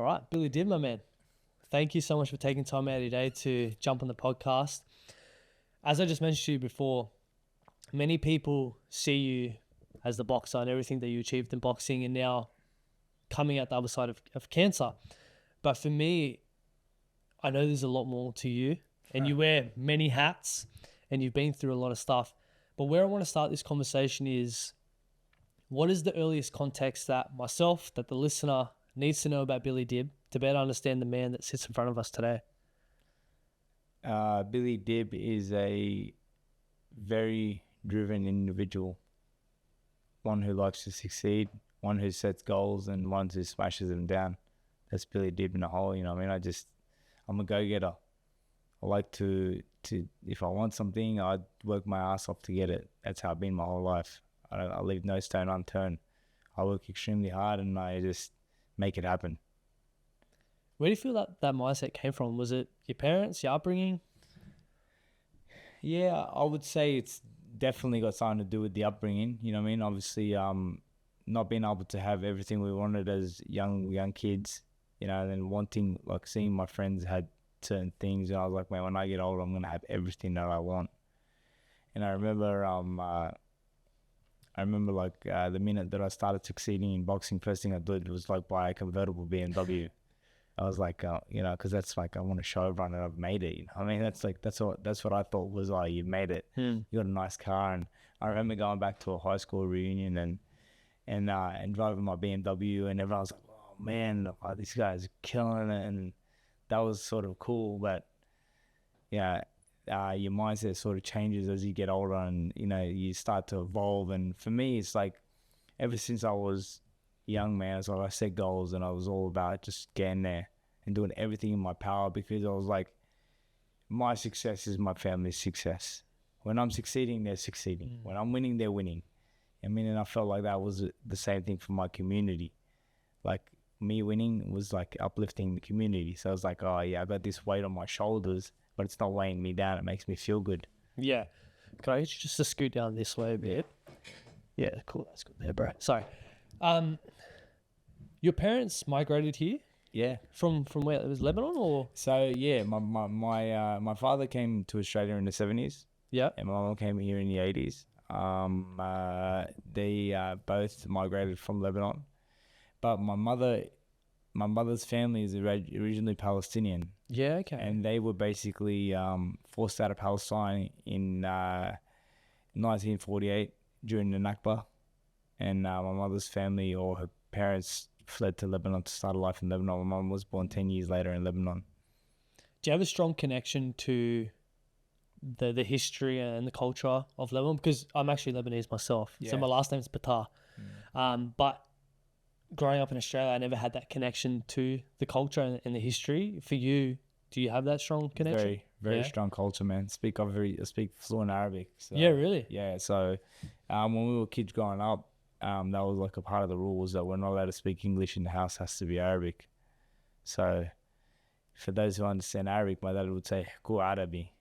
All right, Billy Dibb, my man. Thank you so much for taking time out of your day to jump on the podcast. As I just mentioned to you before, many people see you as the boxer and everything that you achieved in boxing and now coming out the other side of cancer. But for me, I know there's a lot more to you and you wear many hats and you've been through a lot of stuff. But where I want to start this conversation is, what is the earliest context that myself, that the listener needs to know about Billy Dibb to better understand the man that sits in front of us today? Billy Dibb is a very driven individual, one who likes to succeed, one who sets goals and one who smashes them down. That's Billy Dibb in a whole, you know what I mean? I'm a go-getter. I like to if I want something, I work my ass off to get it. That's how I've been my whole life. I leave no stone unturned. I work extremely hard and I just make it happen. Where do you feel that mindset came from? Was it your parents, your upbringing? Yeah, I would say it's definitely got something to do with the upbringing. You know what I mean? Obviously, not being able to have everything we wanted as young kids, you know, and then wanting, like, seeing my friends had certain things, and I was like, man, when I get older, I'm gonna have everything that I want. And I remember, the minute that I started succeeding in boxing, first thing I did was like buy a convertible BMW. I was like, because that's like, I want to show everyone that I've made it. You know, I mean, that's what I thought was, oh, you made it. You got a nice car. And I remember going back to a high school reunion and driving my BMW, and everyone was like, oh man, this guy's killing it, and that was sort of cool. But yeah, your mindset sort of changes as you get older, and you know, you start to evolve. And for me, it's like, ever since I was young, man, it's like I set goals and I was all about just getting there and doing everything in my power, because I was like, my success is my family's success. When I'm succeeding, they're succeeding. When I'm winning, they're winning. I mean, and I felt like that was the same thing for my community. Like, me winning was like uplifting the community. So I was like, oh yeah, I got this weight on my shoulders, but it's not weighing me down. It makes me feel good. Yeah. Can I get you just to scoot down this way a bit? Yeah, cool. That's good there, bro. Sorry. Your parents migrated here? Yeah. From where? It was Lebanon or? So yeah, my father came to Australia in the 70s. Yeah. And my mom came here in the 80s. They both migrated from Lebanon, but my mother's family is originally Palestinian. Yeah, okay. And they were basically forced out of Palestine in 1948 during the Nakba. And my mother's family, or her parents, fled to Lebanon to start a life in Lebanon. My mom was born 10 years later in Lebanon. Do you have a strong connection to the history and the culture of Lebanon? Because I'm actually Lebanese myself. Yeah. So my last name is Batar. But growing up in Australia, I never had that connection to the culture and the history. For you, do you have that strong connection? Very strong culture, man. I speak fluent Arabic. So, yeah, really? Yeah, so when we were kids growing up, that was like a part of the rules, that we're not allowed to speak English in the house, has to be Arabic. So for those who understand Arabic, my dad would say, "Go Arabi."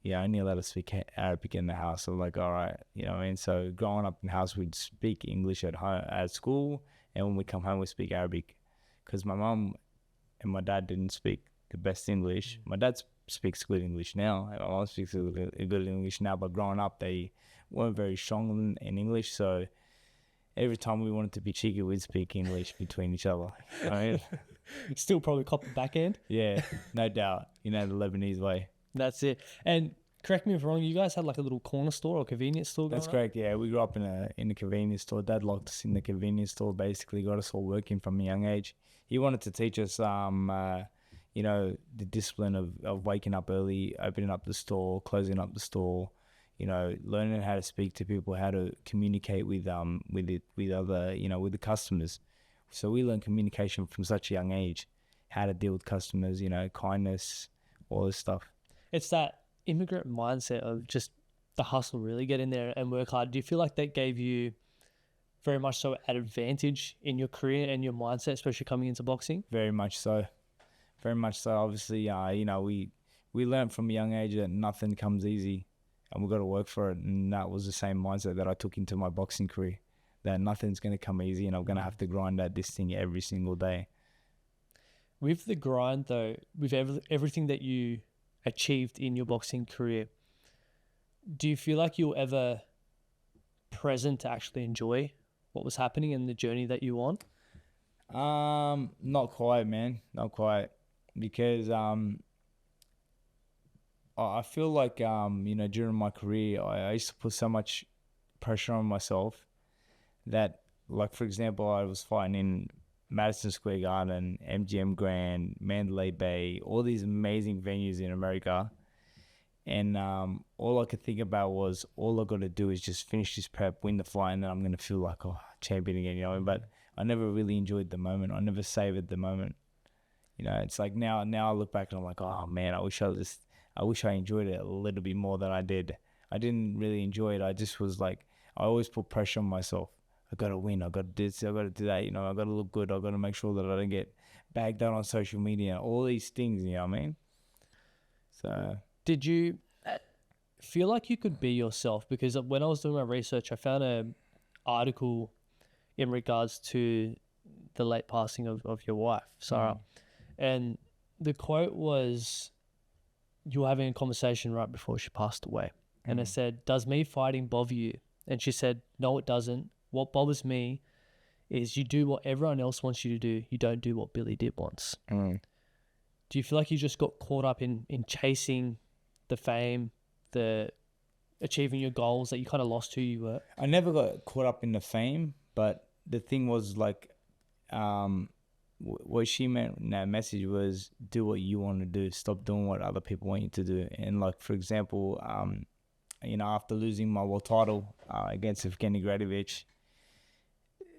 Yeah, only allowed to speak Arabic in the house. So like, all right, you know what I mean? So growing up in the house, we'd speak English at home, at school, and when we come home, we speak Arabic. Because my mom and my dad didn't speak the best English. My dad speaks good English now. My mom speaks good English now, but growing up, they weren't very strong in English. So every time we wanted to be cheeky, we'd speak English between each other. Right? Still probably cop the back end. Yeah, no doubt. You know, the Lebanese way. That's it. And correct me if I'm wrong, you guys had like a little corner store or convenience store going That's correct, yeah. We grew up in a convenience store. Dad locked us in the convenience store, basically got us all working from a young age. He wanted to teach us, you know, the discipline of waking up early, opening up the store, closing up the store, you know, learning how to speak to people, how to communicate with other, you know, with the customers. So we learned communication from such a young age, how to deal with customers, you know, kindness, all this stuff. It's that immigrant mindset of just the hustle, really get in there and work hard. Do you feel like that gave you very much so an advantage in your career and your mindset, especially coming into boxing? Very much so. Very much so. Obviously, you know, we learned from a young age that nothing comes easy and we've got to work for it. And that was the same mindset that I took into my boxing career, that nothing's going to come easy and I'm going to have to grind at this thing every single day. With the grind though, with everything that you achieved in your boxing career, do you feel like you're ever present to actually enjoy what was happening and the journey that you on? Not quite, man. Not quite. Because I feel like during my career I used to put so much pressure on myself that, like, for example, I was fighting in Madison Square Garden, MGM Grand, Mandalay Bay, all these amazing venues in America. And all I could think about was, all I got to do is just finish this prep, win the fight, and then I'm going to feel like, oh, champion again, you know. But I never really enjoyed the moment. I never savored the moment. You know, it's like now I look back and I'm like, oh man, I wish I enjoyed it a little bit more than I did. I didn't really enjoy it. I just was like, I always put pressure on myself. I got to win. I got to do this. I got to do that. You know, I got to look good. I got to make sure that I don't get bagged out on social media. All these things, you know what I mean? So, Did you feel like you could be yourself? Because when I was doing my research, I found an article in regards to the late passing of your wife, Sarah. And the quote was, you were having a conversation right before she passed away. And it said, does me fighting bother you? And she said, no, it doesn't. What bothers me is you do what everyone else wants you to do. You don't do what Billy Dibb wants. Do you feel like you just got caught up in chasing the fame, the achieving your goals, that you kind of lost who you were? I never got caught up in the fame, but the thing was, like, what she meant in that message was, do what you want to do. Stop doing what other people want you to do. And, like, for example, after losing my world title against Evgeny Gradovich,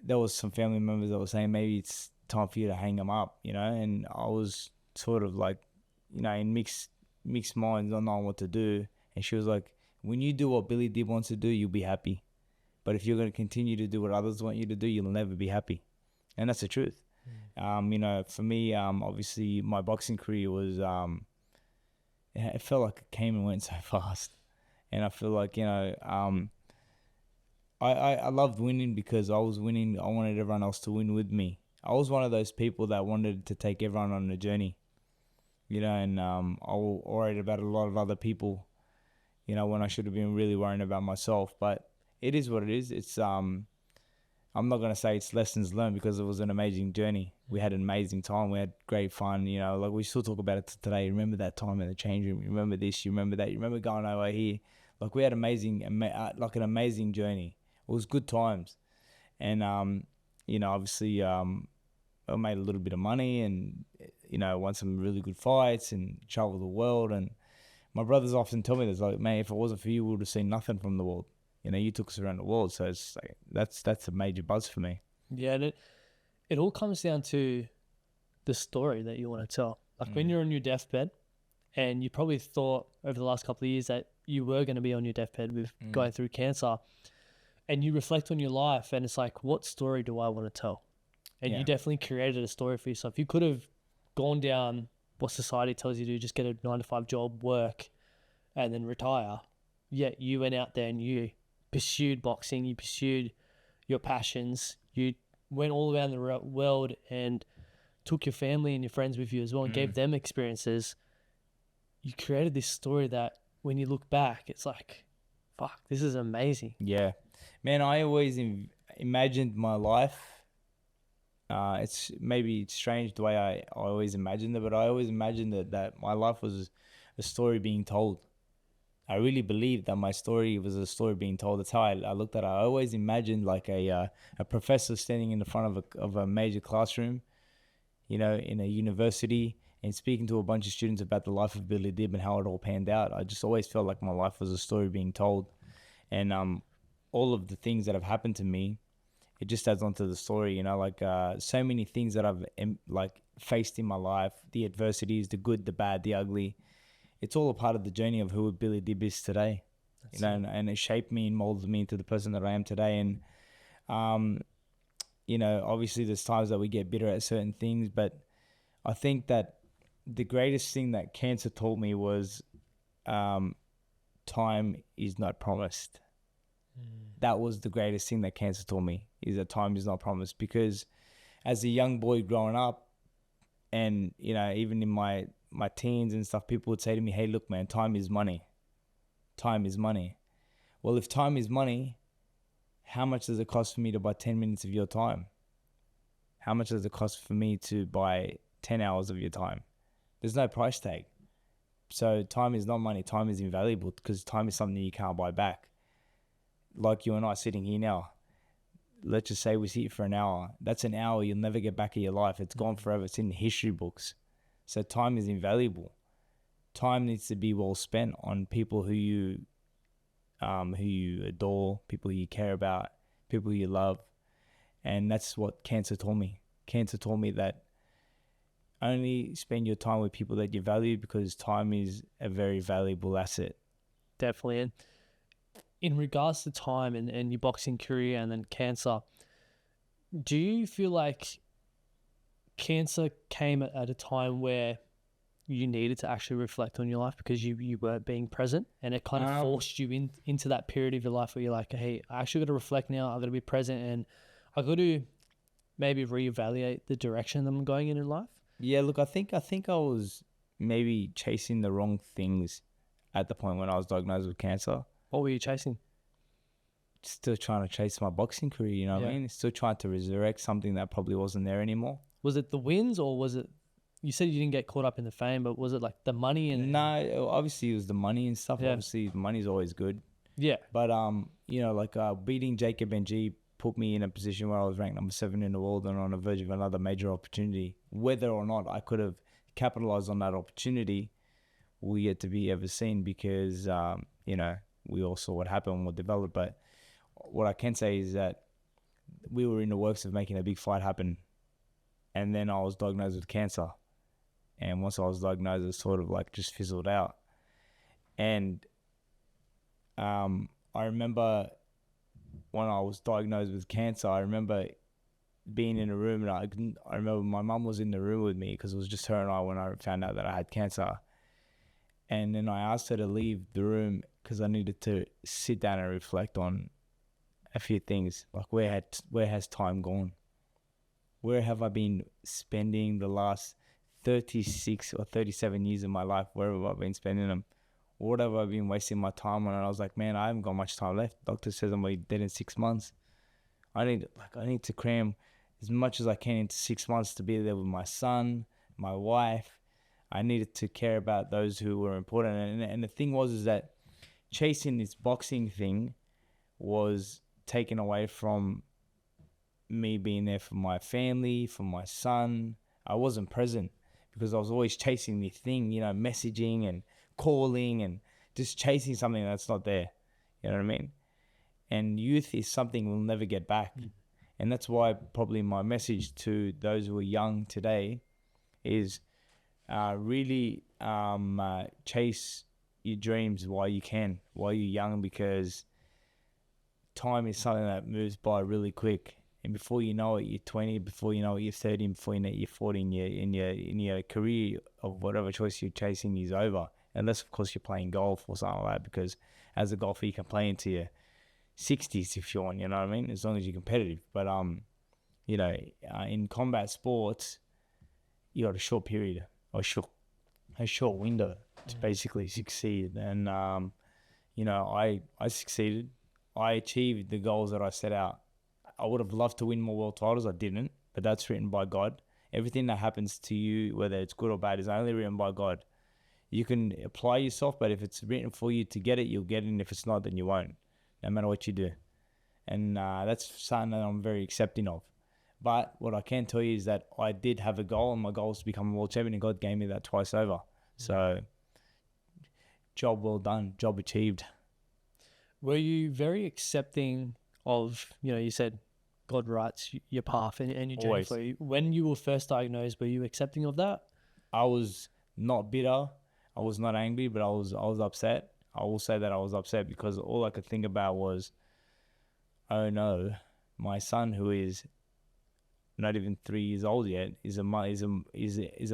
there was some family members that were saying maybe it's time for you to hang him up, you know. And I was sort of like, in mixed minds on knowing what to do. And she was like, when you do what Billy Dibb wants to do, you'll be happy. But if you're going to continue to do what others want you to do, you'll never be happy. And that's the truth. For me, obviously my boxing career was, it felt like it came and went so fast. And I feel like, I loved winning because I was winning. I wanted everyone else to win with me. I was one of those people that wanted to take everyone on a journey, and I worried about a lot of other people, when I should have been really worrying about myself. But it is what it is. It's I'm not going to say it's lessons learned, because it was an amazing journey. We had an amazing time. We had great fun, like we still talk about it today. Remember that time in the change room? You remember this? You remember that? You remember going over here? Like, we had an amazing journey. It was good times. And, obviously, I made a little bit of money and, won some really good fights and traveled the world. And my brothers often tell me this, like, man, if it wasn't for you, we would have seen nothing from the world. You took us around the world. So it's like, that's a major buzz for me. Yeah, and it all comes down to the story that you want to tell. Like, when you're on your deathbed, and you probably thought over the last couple of years that you were going to be on your deathbed with going through cancer, and you reflect on your life, and it's like, what story do I want to tell? And you definitely created a story for yourself. You could have gone down what society tells you to do, just get a 9-to-5 job, work, and then retire. Yet you went out there and you pursued boxing, you pursued your passions, you went all around the world and took your family and your friends with you as well, and gave them experiences. You created this story that when you look back, it's like, fuck, this is amazing. Yeah. Man, I always imagined my life. It's strange the way I always imagined it, but I always imagined that my life was a story being told. I really believed that my story was a story being told. That's how I looked at it. I always imagined like a professor standing in the front of a major classroom, in a university, and speaking to a bunch of students about the life of Billy Dibb and how it all panned out. I just always felt like my life was a story being told. And all of the things that have happened to me, it just adds on to the story, so many things that I've faced in my life, the adversities, the good, the bad, the ugly. It's all a part of the journey of who Billy Dibb is today. And it shaped me and molded me into the person that I am today. And, obviously there's times that we get bitter at certain things, but I think that the greatest thing that cancer taught me was time is not promised. That was the greatest thing that cancer taught me, is that time is not promised. Because as a young boy growing up, And, you know, even in my teens and stuff, people would say to me, hey, look, man, time is money. Time is money. Well, if time is money, how much does it cost for me to buy 10 minutes of your time? How much does it cost for me to buy 10 hours of your time? There's no price tag. So time is not money. Time is invaluable because time is something you can't buy back. Like you and I sitting here now. Let's just say we sit for an hour. That's an hour you'll never get back in your life. It's gone forever. It's in the history books. So time is invaluable. Time needs to be well spent on people who you adore, people you care about, people you love. And that's what cancer taught me. Cancer taught me that only spend your time with people that you value, because time is a very valuable asset. Definitely. And in regards to time and your boxing career and then cancer, do you feel like cancer came at a time where you needed to actually reflect on your life because you weren't being present, and it kind of forced you into that period of your life where you're like, hey, I actually got to reflect now. I got to be present, and I got to maybe reevaluate the direction that I'm going in life? Yeah, look, I think I was maybe chasing the wrong things at the point when I was diagnosed with cancer. What were you chasing? Still trying to chase my boxing career, you know what I mean? Still trying to resurrect something that probably wasn't there anymore. Was it the wins, or was it, you said you didn't get caught up in the fame, but was it like the money? And No, obviously it was the money and stuff. Yeah. Obviously money's always good. Yeah. But you know, like beating Jacob NG put me in a position where I was ranked number 7 in the world and on the verge of another major opportunity. Whether or not I could have capitalized on that opportunity will yet to be ever seen, because you know, we all saw what happened, what developed. But what I can say is that we were in the works of making a big fight happen, and then I was diagnosed with cancer. And once I was diagnosed, it sort of like just fizzled out. And I remember when I was diagnosed with cancer, I remember being in a room, and I remember my mum was in the room with me because it was just her and I when I found out that I had cancer. And then I asked her to leave the room because I needed to sit down and reflect on a few things, like where has time gone? Where have I been spending the last 36 or 37 years of my life? Where have I been spending them? What have I been wasting my time on? And I was like, man, I haven't got much time left. Doctor says I'm going to be dead in 6 months. I need to cram as much as I can into 6 months to be there with my son, my wife. I needed to care about those who were important. And the thing was, is that chasing this boxing thing was taken away from me being there for my family, for my son. I wasn't present because I was always chasing this thing, you know, messaging and calling and just chasing something that's not there. You know what I mean? And youth is something we'll never get back. And that's why probably my message to those who are young today is really chase your dreams while you can, while you're young, because time is something that moves by really quick. And before you know it, you're 20. Before you know it, you're 30. Before you know it, you're 40. In your career of whatever choice you're chasing is over. Unless, of course, you're playing golf or something like that. Because as a golfer, you can play into your 60s if you want. You know what I mean? As long as you're competitive. But you know, in combat sports, you got a short period or a short window to basically succeed. And you know, I succeeded. I achieved the goals that I set out. I would have loved to win more world titles. I didn't, but that's written by God. Everything that happens to you, whether it's good or bad, is only written by God. You can apply yourself, but if it's written for you to get it, you'll get it. And if it's not, then you won't, no matter what you do. And that's something that I'm very accepting of. But what I can tell you is that I did have a goal, and my goal was to become a world champion, and God gave me that twice over. So, job well done, job achieved. Were you very accepting of, you know, you said God writes your path and your journey for you. When you were first diagnosed, were you accepting of that? I was not bitter. I was not angry, but I was upset. I will say that I was upset because all I could think about was, oh no, my son, who is not even 3 years old yet, is a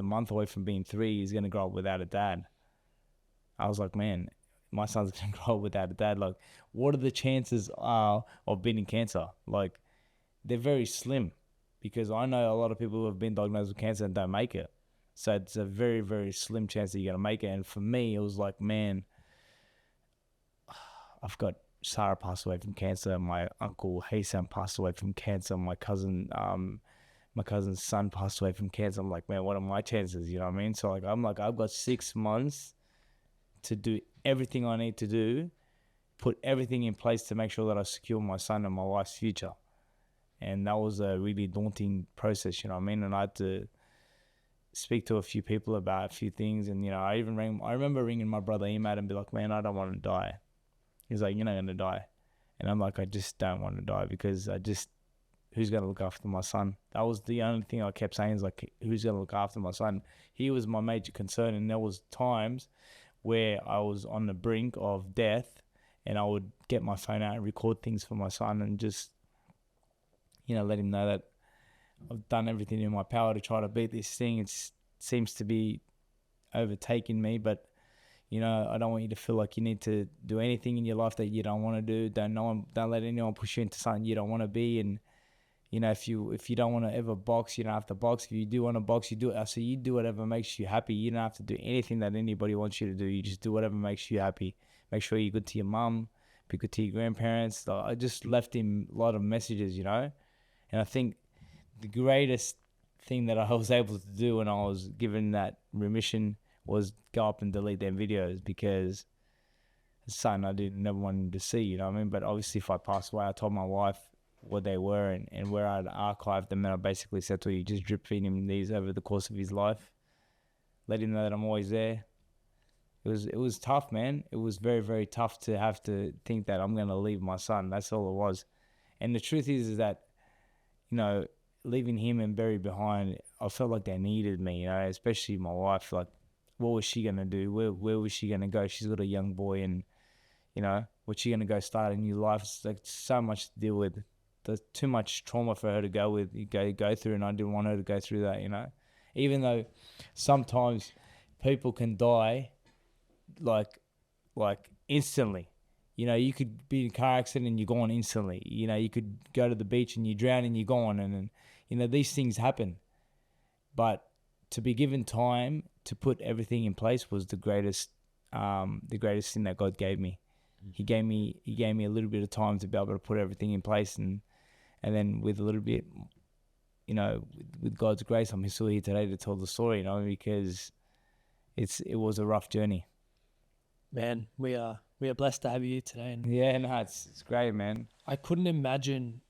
month away from being 3. He's gonna grow up without a dad. I was like, man, my son's gonna grow up without a dad. Like, what are the chances of beating cancer? Like, they're very slim, because I know a lot of people who have been diagnosed with cancer and don't make it. So it's a very, very slim chance that you're going to make it. And for me, it was like, man, I've got Sarah passed away from cancer. My uncle Hassan passed away from cancer. My cousin's son passed away from cancer. I'm like, man, what are my chances? You know what I mean? So like, I'm like, I've got 6 months to do everything I need to do, put everything in place to make sure that I secure my son and my wife's future. And that was a really daunting process, you know what I mean? And I had to speak to a few people about a few things. And, you know, I remember ringing my brother Emad and be like, man, I don't want to die. He's like, you're not going to die. And I'm like, I just don't want to die because who's going to look after my son? That was the only thing I kept saying, is like, who's going to look after my son? He was my major concern. And there was times where I was on the brink of death and I would get my phone out and record things for my son and just, you know, let him know that I've done everything in my power to try to beat this thing. It seems to be overtaking me, but you know, I don't want you to feel like you need to do anything in your life that you don't want to do. Don't let anyone push you into something you don't want to be. And you know, if you don't want to ever box, you don't have to box. If you do want to box, you do it. So you do whatever makes you happy. You don't have to do anything that anybody wants you to do. You just do whatever makes you happy. Make sure you're good to your mum, be good to your grandparents. I just left him a lot of messages, you know. And I think the greatest thing that I was able to do when I was given that remission was go up and delete them videos, because it's something I never wanted to see, you know what I mean? But obviously if I passed away, I told my wife what they were and where I'd archived them, and I basically said to her, you just drip feed him these over the course of his life. Let him know that I'm always there. It was tough, man. It was very, very tough to have to think that I'm going to leave my son. That's all it was. And the truth is that, you know, leaving him and Barry behind, I felt like they needed me, you know, especially my wife. Like, what was she going to do? Where was she going to go? She's got a young boy, and, you know, what's she going to go start a new life? It's like so much to deal with. There's too much trauma for her to go through, and I didn't want her to go through that, you know. Even though sometimes people can die like instantly. You know, you could be in a car accident and you're gone instantly. You know, you could go to the beach and you drown and you're gone. And you know, these things happen. But to be given time to put everything in place was the greatest thing that God gave me. He gave me a little bit of time to be able to put everything in place, and then with a little bit, you know, with God's grace, I'm still here today to tell the story, you know, because it was a rough journey. Man, we are blessed to have you today. And yeah, no, it's great, man. I couldn't imagine,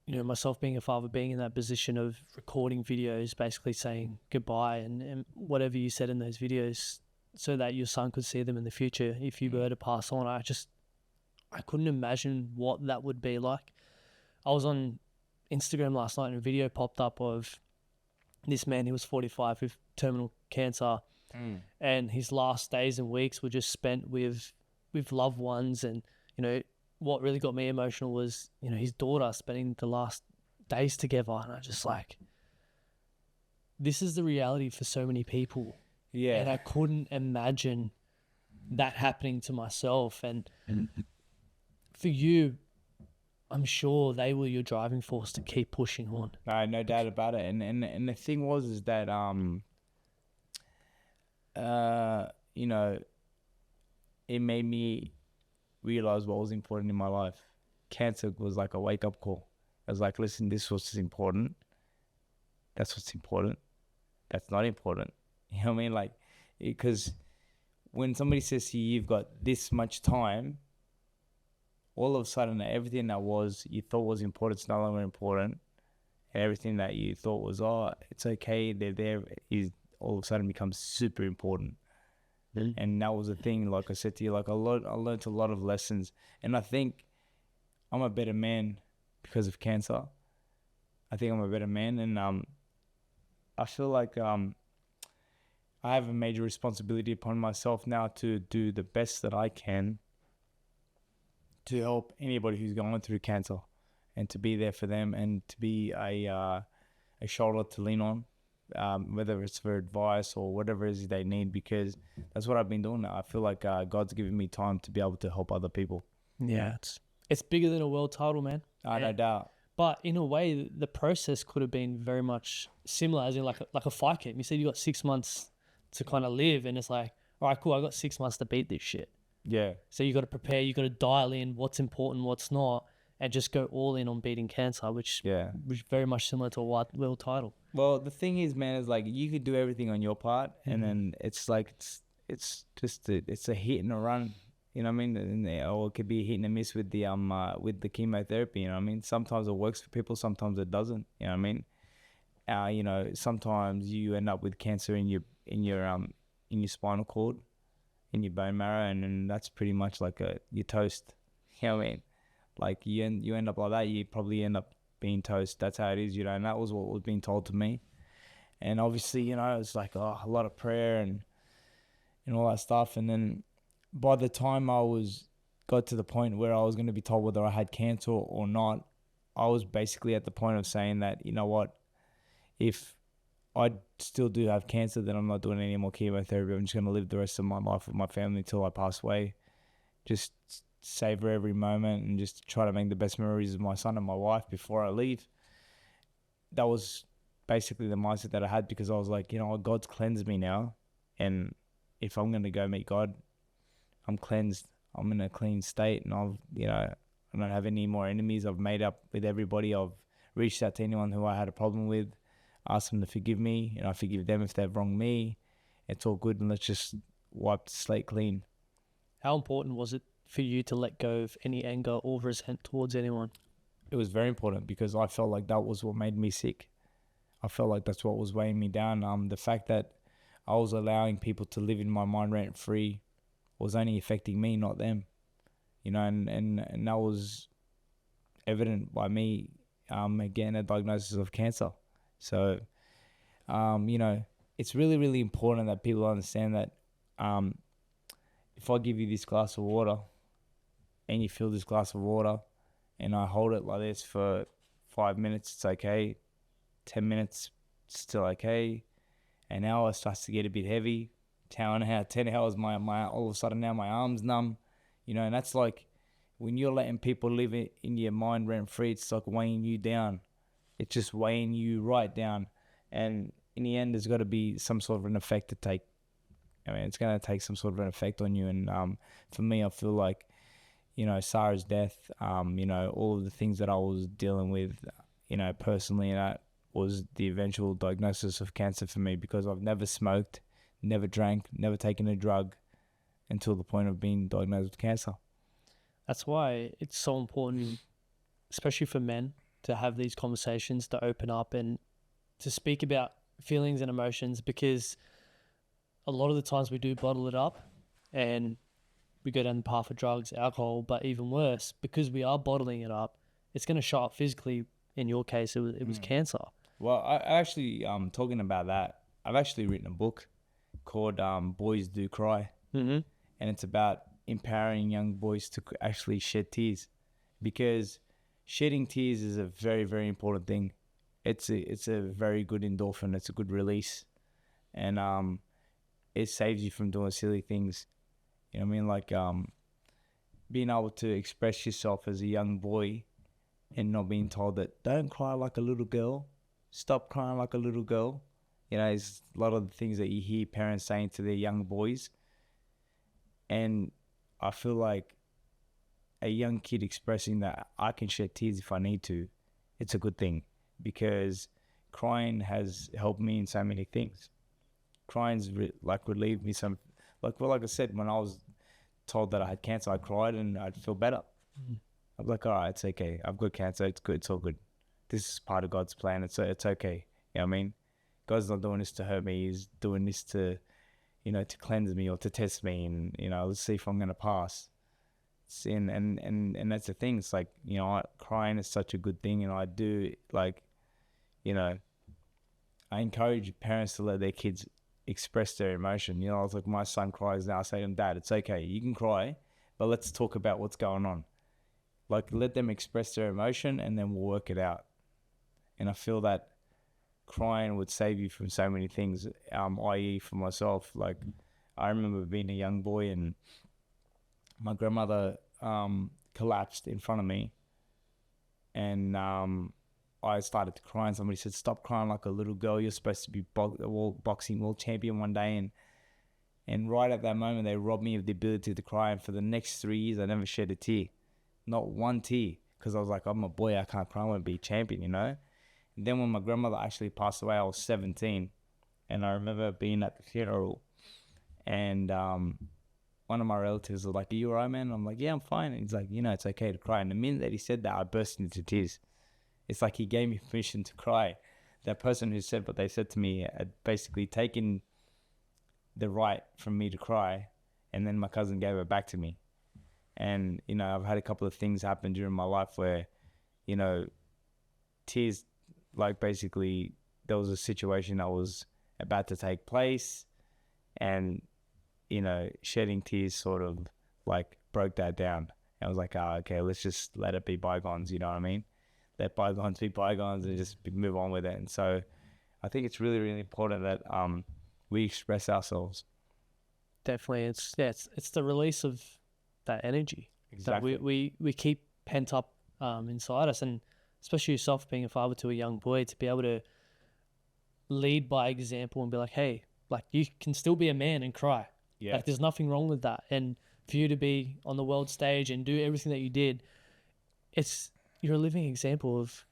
you know, myself being a father, being in that position of recording videos, basically saying goodbye and whatever you said in those videos, so that your son could see them in the future if you were to pass on. I couldn't imagine what that would be like. I was on Instagram last night and a video popped up of this man. He was 45 with terminal cancer. And his last days and weeks were just spent with loved ones. And, you know, what really got me emotional was, you know, his daughter spending the last days together. And I just like, this is the reality for so many people. Yeah. And I couldn't imagine that happening to myself. And for you, I'm sure they were your driving force to keep pushing on. No doubt about it. And the thing is that you know, it made me realize what was important in my life. Cancer was like a wake-up call. I was like, listen, this was important. That's what's important. That's not important. You know what I mean? Like, because when somebody says to you, you've got this much time, all of a sudden, everything that you thought was important is no longer important. And everything that you thought was, it's okay, they're there, is all of a sudden becomes super important. And that was the thing. Like I said to you, like I learned a lot of lessons, and I think I'm a better man because of cancer. I think I'm a better man, and I feel like I have a major responsibility upon myself now to do the best that I can to help anybody who's going through cancer, and to be there for them, and to be a shoulder to lean on. Whether it's for advice or whatever it is they need, because that's what I've been doing now. I feel like God's given me time to be able to help other people. Yeah, it's bigger than a world title, man. No doubt. But in a way, the process could have been very much similar, as in like a fight camp. You said you got 6 months to kind of live, and it's like, all right, cool, I got 6 months to beat this shit. Yeah. So you got to prepare, you got to dial in what's important, what's not, and just go all in on beating cancer, which was very much similar to a white world title. Well, the thing is, man, is like you could do everything on your part, and then it's like it's just it's a hit and a run. You know what I mean? Or it could be a hit and a miss with the chemotherapy. You know what I mean? Sometimes it works for people, sometimes it doesn't. You know what I mean? You know, sometimes you end up with cancer in your spinal cord, in your bone marrow, and then that's pretty much like you're toast. You know what I mean? Like you end up like that, you probably end up being toast. That's how it is, you know. And that was what was being told to me. And obviously, you know, it's like a lot of prayer and all that stuff. And then by the time I got to the point where I was going to be told whether I had cancer or not, I was basically at the point of saying that, you know what, if I still do have cancer, then I'm not doing any more chemotherapy. I'm just going to live the rest of my life with my family until I pass away. Just savor every moment and just try to make the best memories of my son and my wife before I leave. That was basically the mindset that I had, because I was like, you know what, God's cleansed me now. And if I'm going to go meet God, I'm cleansed. I'm in a clean state, and I don't have any more enemies. I've made up with everybody. I've reached out to anyone who I had a problem with, asked them to forgive me, and I forgive them if they've wronged me. It's all good, and let's just wipe the slate clean. How important was it for you to let go of any anger or resentment towards anyone? It was very important, because I felt like that was what made me sick. I felt like that's what was weighing me down. The fact that I was allowing people to live in my mind rent free was only affecting me, not them. You know, and that was evident by me getting a diagnosis of cancer. So, you know, it's really, really important that people understand that if I give you this glass of water and you fill this glass of water and I hold it like this for 5 minutes, it's okay. 10 minutes, still okay. An hour starts to get a bit heavy. 10 hours, my all of a sudden now my arm's numb. You know, and that's like when you're letting people live in your mind rent free, it's like weighing you down. It's just weighing you right down. And in the end, there's got to be some sort of an effect to take. I mean, it's going to take some sort of an effect on you. And for me, I feel like, you know, Sarah's death, you know, all of the things that I was dealing with, you know, personally, and that was the eventual diagnosis of cancer for me, because I've never smoked, never drank, never taken a drug until the point of being diagnosed with cancer. That's why it's so important, especially for men, to have these conversations, to open up and to speak about feelings and emotions, because a lot of the times we do bottle it up and we go down the path of drugs, alcohol, but even worse, because we are bottling it up, it's going to show up physically. In your case, it was cancer. Well, I actually, talking about that, I've actually written a book called Boys Do Cry. Mm-hmm. And it's about empowering young boys to actually shed tears, because shedding tears is a very, very important thing. It's a very good endorphin. It's a good release, and it saves you from doing silly things. You know what I mean? Like being able to express yourself as a young boy and not being told that don't cry like a little girl, stop crying like a little girl. You know, it's a lot of the things that you hear parents saying to their young boys. And I feel like a young kid expressing that I can shed tears if I need to, it's a good thing, because crying has helped me in so many things. Crying's relieved me some, like I said, when I was told that I had cancer, I cried and I'd feel better. Mm-hmm. I'm like, all right, it's okay. I've got cancer. It's good. It's all good. This is part of God's plan. It's okay. You know what I mean? God's not doing this to hurt me. He's doing this to, you know, to cleanse me or to test me, and, you know, let's see if I'm going to pass. And that's the thing. It's like, you know, crying is such a good thing. And I do, like, you know, I encourage parents to let their kids express their emotion. You know, I was like, my son cries now. I say to him, Dad, it's okay. You can cry, but let's talk about what's going on. Like, let them express their emotion and then we'll work it out. And I feel that crying would save you from so many things, i.e. for myself. Like, I remember being a young boy and my grandmother collapsed in front of me, and I started to cry, and somebody said, "Stop crying like a little girl. You're supposed to be boxing world champion one day." And right at that moment, they robbed me of the ability to cry. And for the next 3 years, I never shed a tear, not one tear, because I was like, I'm a boy, I can't cry, I want to be champion, you know. And then when my grandmother actually passed away, I was 17, and I remember being at the funeral, and one of my relatives was like, "Are you alright, man?" And I'm like, "Yeah, I'm fine." And he's like, "It's okay to cry." And the minute that he said that, I burst into tears. It's like he gave me permission to cry. That person who said what they said to me had basically taken the right from me to cry, and then my cousin gave it back to me. And I've had a couple of things happen during my life where tears, like, basically there was a situation that was about to take place, and shedding tears sort of like broke that down. And I was like, "Oh, okay, let's just let it be bygones," you know what I mean? Let bygones be bygones and just move on with it. And so I think it's really, really important that we express ourselves. Definitely. It's the release of that energy Exactly. that we keep pent up inside us. And especially yourself being a father to a young boy, to be able to lead by example and be like, hey, like, you can still be a man and cry. Yeah. Like, there's nothing wrong with that. And for you to be on the world stage and do everything that you did, you're a living example of,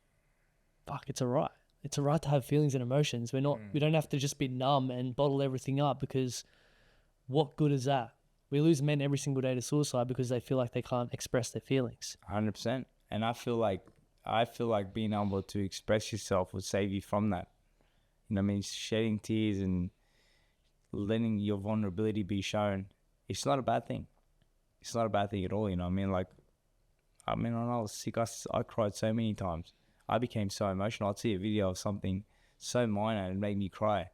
fuck, it's alright. It's alright to have feelings and emotions. We don't have to just be numb and bottle everything up, because what good is that? We lose men every single day to suicide because they feel like they can't express their feelings. 100%. And I feel like being able to express yourself will save you from that. I mean, shedding tears and letting your vulnerability be shown, it's not a bad thing. It's not a bad thing at all, I mean? Like, when I was sick, I cried so many times. I became so emotional. I'd see a video of something so minor and it made me cry,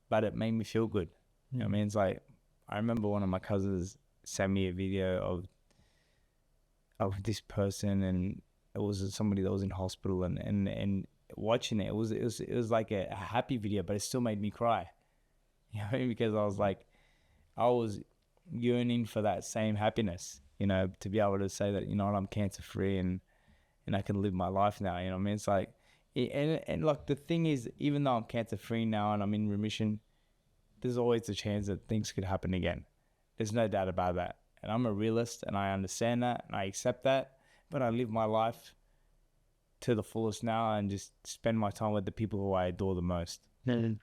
but it made me feel good. You know what I mean? It's like, I remember one of my cousins sent me a video of this person, and it was somebody that was in hospital, and watching it was like a happy video, but it still made me cry. You know what I mean? Because I was yearning for that same happiness, to be able to say that, I'm cancer free and I can live my life now. You know what I mean? It's like, and like, the thing is, even though I'm cancer free now and I'm in remission, there's always a chance that things could happen again. There's no doubt about that. And I'm a realist, and I understand that and I accept that, but I live my life to the fullest now and just spend my time with the people who I adore the most. And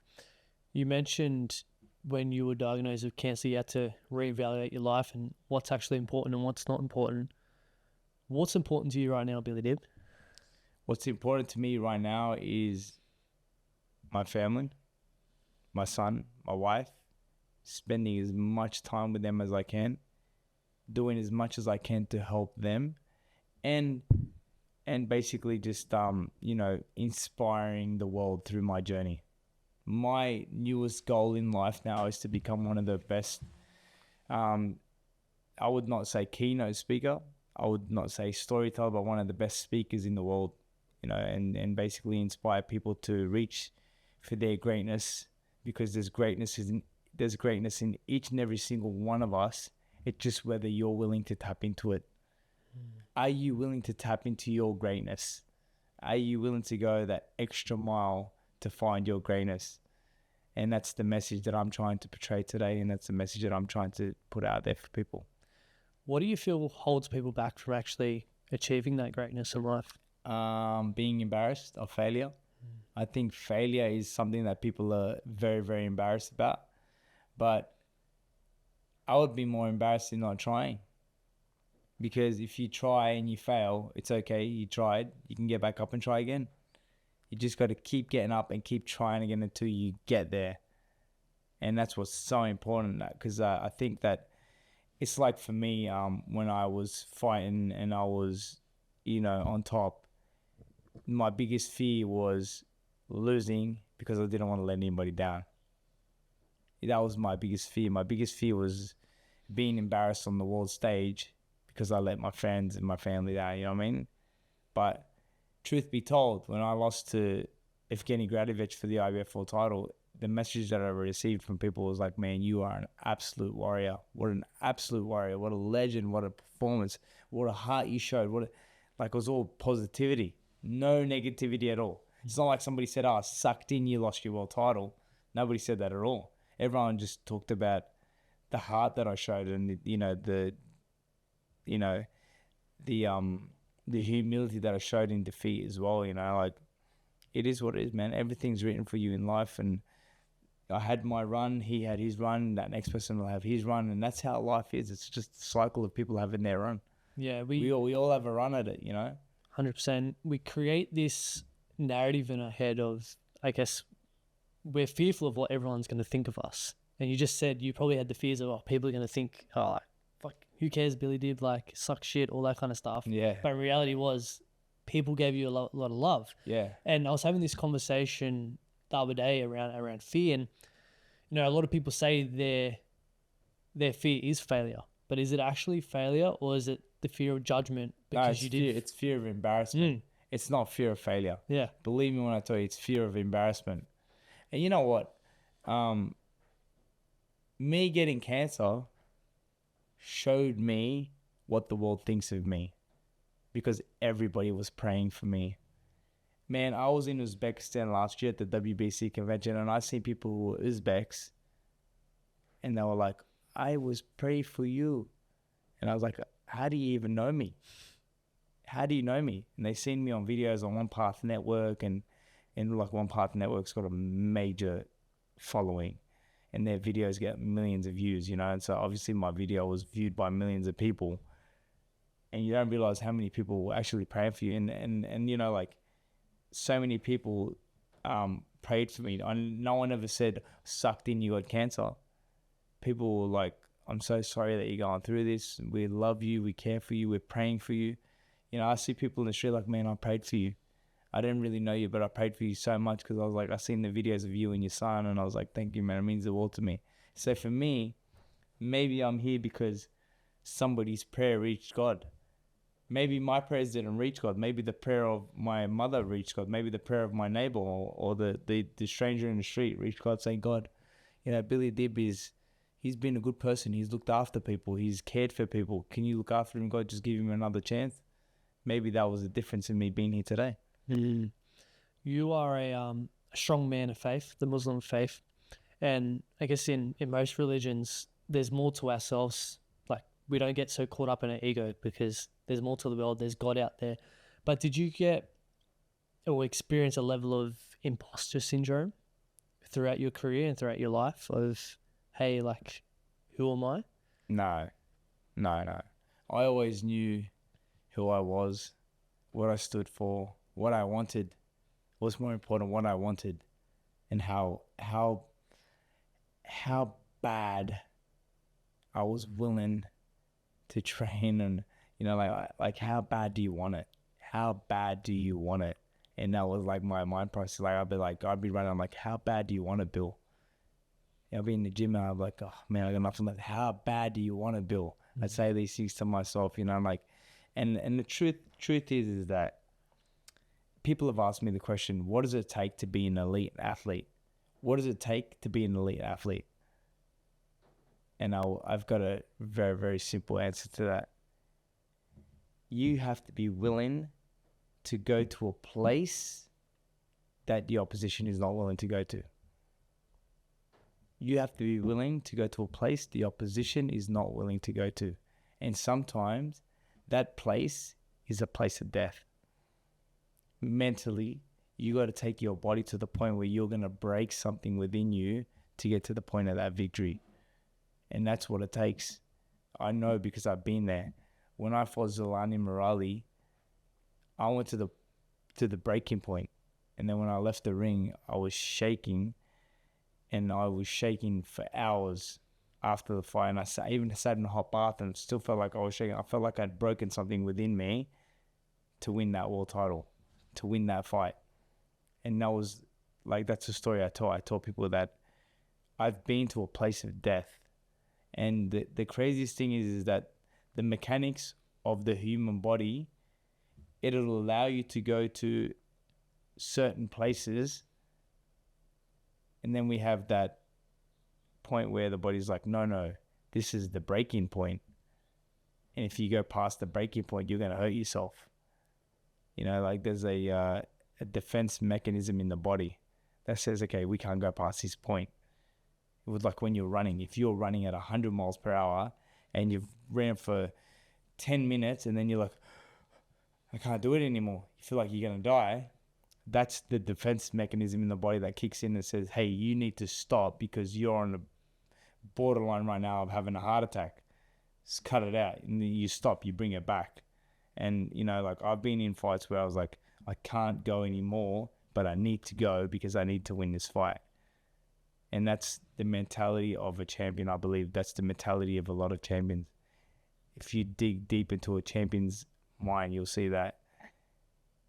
you mentioned when you were diagnosed with cancer, you had to reevaluate your life and what's actually important and what's not important. What's important to you right now, Billy Dibb? What's important to me right now is my family, my son, my wife, spending as much time with them as I can, doing as much as I can to help them, and basically just inspiring the world through my journey. My newest goal in life now is to become one of the best, I would not say keynote speaker, I would not say storyteller, but one of the best speakers in the world, and basically inspire people to reach for their greatness, because there's greatness in each and every single one of us. It's just whether you're willing to tap into it. Are you willing to tap into your greatness? Are you willing to go that extra mile to find your greatness? And that's the message that I'm trying to portray today, and that's the message that I'm trying to put out there for people. What do you feel holds people back from actually achieving that greatness in life? Being embarrassed of failure. I think failure is something that people are very, very embarrassed about. But I would be more embarrassed in not trying. Because if you try and you fail, it's okay. You tried. You can get back up and try again. You just got to keep getting up and keep trying again until you get there. And that's what's so important, because I think that it's like, for me, when I was fighting and I was, on top, my biggest fear was losing, because I didn't want to let anybody down. That was my biggest fear. My biggest fear was being embarrassed on the world stage because I let my friends and my family down, you know what I mean? But truth be told, when I lost to Evgeny Gradovich for the IBF world title, the message that I received from people was like, man, you are an absolute warrior. What an absolute warrior. What a legend. What a performance. What a heart you showed. Like it was all positivity, no negativity at all. It's not like somebody said, "Oh, sucked in, you lost your world title." Nobody said that at all. Everyone just talked about the heart that I showed, and you know the humility that I showed in defeat as well. Like it is what it is, man. Everything's written for you in life, and I had my run, he had his run, that next person will have his run, and that's how life is. It's just a cycle of people having their run. Yeah, We all have a run at it, 100%. We create this narrative in our head of, I guess, we're fearful of what everyone's going to think of us. And you just said you probably had the fears of, oh, people are going to think, oh, like, fuck, who cares, Billy Dibb, like, suck shit, all that kind of stuff. Yeah. But in reality was, people gave you a lot of love. Yeah. And I was having this conversation the other day around fear, and a lot of people say their fear is failure, but is it actually failure, or is it the fear of judgment because No, it's fear of embarrassment. It's not fear of failure. Yeah. Believe me when I tell you, it's fear of embarrassment. And you know what? Me getting cancer showed me what the world thinks of me, because everybody was praying for me. Man, I was in Uzbekistan last year at the WBC convention, and I seen people who were Uzbeks, and they were like, "I was praying for you." And I was like, "How do you even know me? How do you know me?" And they seen me on videos on One Path Network, and like One Path Network's got a major following, and their videos get millions of views, and so obviously my video was viewed by millions of people, and you don't realize how many people were actually praying for you, and like so many people prayed for me. No one ever said, "Sucked in, you got cancer." People were like, "I'm so sorry that you're going through this. We love you. We care for you. We're praying for you." I see people in the street like, "Man, I prayed for you. I didn't really know you, but I prayed for you so much," because I was like, I seen the videos of you and your son, and I was like, "Thank you, man. It means the world to me." So for me, maybe I'm here because somebody's prayer reached God. Maybe my prayers didn't reach God. Maybe the prayer of my mother reached God. Maybe the prayer of my neighbor or the stranger in the street reached God, saying, "God, Billy Dibb he's been a good person. He's looked after people. He's cared for people. Can you look after him, God? Just give him another chance." Maybe that was the difference in me being here today. You are a strong man of faith, the Muslim faith. And I guess in most religions, there's more to ourselves. Like, we don't get so caught up in our ego because there's more to the world. There's God out there. But did you get or experience a level of imposter syndrome throughout your career and throughout your life of, hey, like, who am I? No. I always knew who I was, what I stood for, what I wanted. What's more important, what I wanted, and how bad I was willing to train, and like how bad do you want it? How bad do you want it? And that was like my mind process. Like I'd be running. I'm like, how bad do you want it, Bill? I'd be in the gym and I'm like, oh man, I got nothing left. How bad do you want it, Bill? I'd say these things to myself, I'm like, and the truth is that people have asked me the question, what does it take to be an elite athlete? What does it take to be an elite athlete? And I've got a very, very simple answer to that. You have to be willing to go to a place that the opposition is not willing to go to. You have to be willing to go to a place the opposition is not willing to go to. And sometimes that place is a place of death. Mentally, you got to take your body to the point where you're going to break something within you to get to the point of that victory. And that's what it takes. I know because I've been there. When I fought Zolani Morali, I went to the breaking point. And then when I left the ring, I was shaking. And I was shaking for hours after the fight. And I even sat in a hot bath and still felt like I was shaking. I felt like I'd broken something within me to win that world title, to win that fight. And that was like, that's the story I tell. I tell people that I've been to a place of death. And the craziest thing is that the mechanics of the human body, it'll allow you to go to certain places. And then we have that point where the body's like, no, this is the breaking point. And if you go past the breaking point, you're going to hurt yourself. You know, like there's a defense mechanism in the body that says, okay, we can't go past this point. It was like when you're running. If you're running at 100 miles per hour and you've ran for 10 minutes and then you're like, I can't do it anymore. You feel like you're going to die. That's the defense mechanism in the body that kicks in and says, hey, you need to stop because you're on the borderline right now of having a heart attack. Just cut it out. And then you stop, you bring it back. And, you know, like I've been in fights where I was like, I can't go anymore, but I need to go because I need to win this fight. And that's the mentality of a champion, I believe. That's the mentality of a lot of champions. If you dig deep into a champion's mind, you'll see that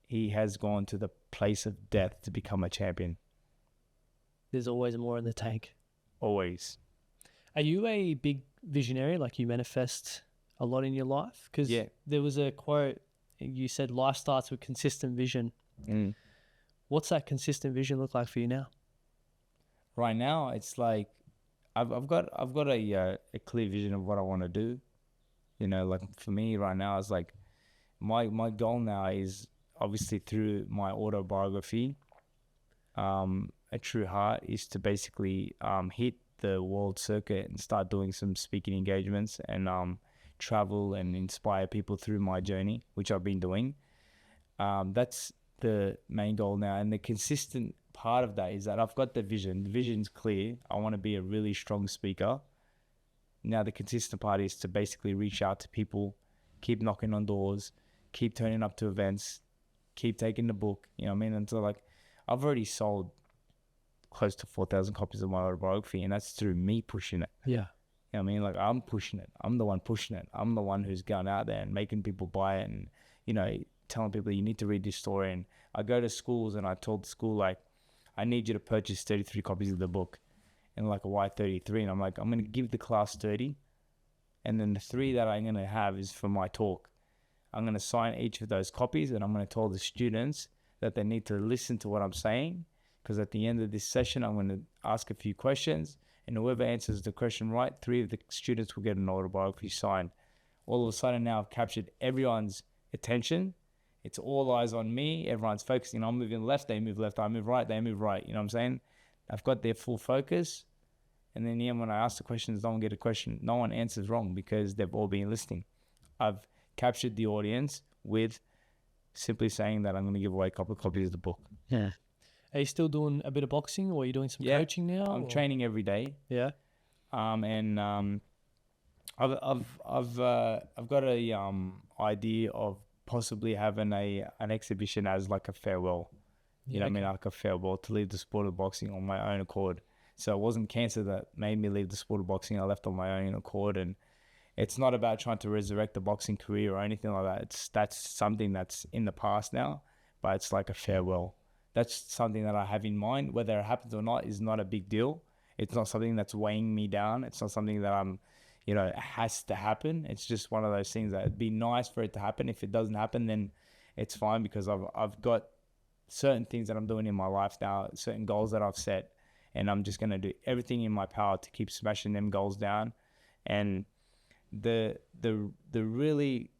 he has gone to the place of death to become a champion. There's always more in the tank. Always. Are you a big visionary? Like you manifest a lot in your life? Because there was a quote, you said life starts with consistent vision. What's that consistent vision look like for you now? Right now, it's like I've got a clear vision of what I want to do. You know, like for me right now, it's like my goal now is obviously through my autobiography, A True Heart, is to basically hit the world circuit and start doing some speaking engagements and travel and inspire people through my journey, which I've been doing. That's the main goal now. And the consistent part of that is that I've got the vision. The vision's clear. I want to be a really strong speaker. Now the consistent part is to basically reach out to people, keep knocking on doors, keep turning up to events, keep taking the book, you know what I mean? And so like I've already sold close to 4,000 copies of my autobiography, and that's through me pushing it. Yeah. You know what I mean? Like I'm pushing it. I'm the one pushing it. I'm the one who's going out there and making people buy it and, you know, telling people you need to read this story. And I go to schools and I told the school, like, I need you to purchase 33 copies of the book and like a Y33. And I'm like, I'm going to give the class 30. And then the 3 that I'm going to have is for my talk. I'm going to sign each of those copies and I'm going to tell the students that they need to listen to what I'm saying. Because at the end of this session, I'm going to ask a few questions. And whoever answers the question right, 3 of the students will get an autobiography signed. All of a sudden now I've captured everyone's attention. It's all eyes on me. Everyone's focusing. I'm moving left, they move left. I move right, they move right. You know what I'm saying? I've got their full focus. And then when I ask the questions, no one get a question. No one answers wrong because they've all been listening. I've captured the audience with simply saying that I'm going to give away a couple of copies of the book. Yeah. Are you still doing a bit of boxing, or are you doing some coaching now? I'm training every day. Yeah. I've got a idea of possibly having an exhibition as like a farewell. You know what I mean? Like a farewell to leave the sport of boxing on my own accord. So it wasn't cancer that made me leave the sport of boxing. I left on my own accord, and it's not about trying to resurrect the boxing career or anything like that. That's something that's in the past now, but it's like a farewell. That's something that I have in mind. Whether it happens or not is not a big deal. It's not something that's weighing me down. It's not something that I'm, you know, it has to happen. It's just one of those things that it'd be nice for it to happen. If it doesn't happen, then it's fine, because I've got certain things that I'm doing in my life now, certain goals that I've set, and I'm just going to do everything in my power to keep smashing them goals down. And the really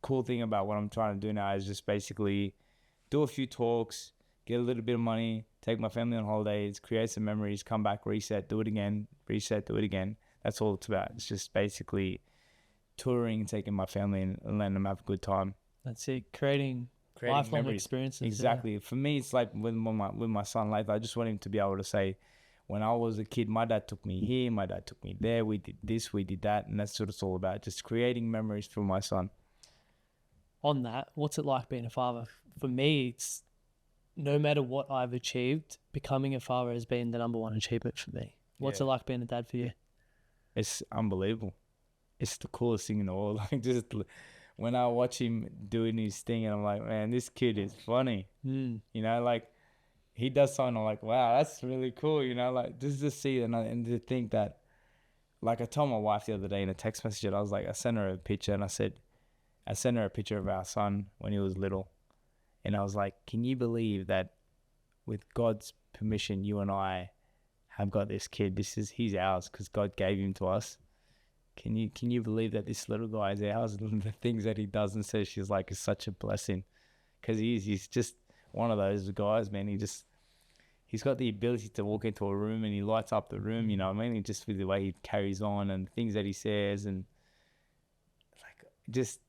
cool thing about what I'm trying to do now is just basically do a few talks, get a little bit of money, take my family on holidays, create some memories, come back, reset, do it again, reset, do it again. That's all it's about. It's just basically touring and taking my family and letting them have a good time. That's it. Creating lifelong memories. Experiences. Exactly. Yeah. For me, it's like with my son, like I just want him to be able to say, when I was a kid, my dad took me here, my dad took me there, we did this, we did that, and that's what it's all about, just creating memories for my son. On that, what's it like being a father? For me, it's no matter what I've achieved, becoming a father has been the number one achievement for me. What's it like being a dad for you? It's unbelievable. It's the coolest thing in the world. Like, just when I watch him doing his thing, and I'm like, man, this kid is funny. You know, like, he does something, I'm like, wow, that's really cool. You know, like, just to see and to think that, like, I told my wife the other day in a text message, I was like, I sent her a picture, and I sent her a picture of our son when he was little. And I was like, can you believe that with God's permission, you and I have got this kid? He's ours because God gave him to us. Can you believe that this little guy is ours? And the things that he does and says, she's like, is such a blessing. because he's just one of those guys, man. He's got the ability to walk into a room and he lights up the room, you know what I mean? He just with the way he carries on and things that he says, and like just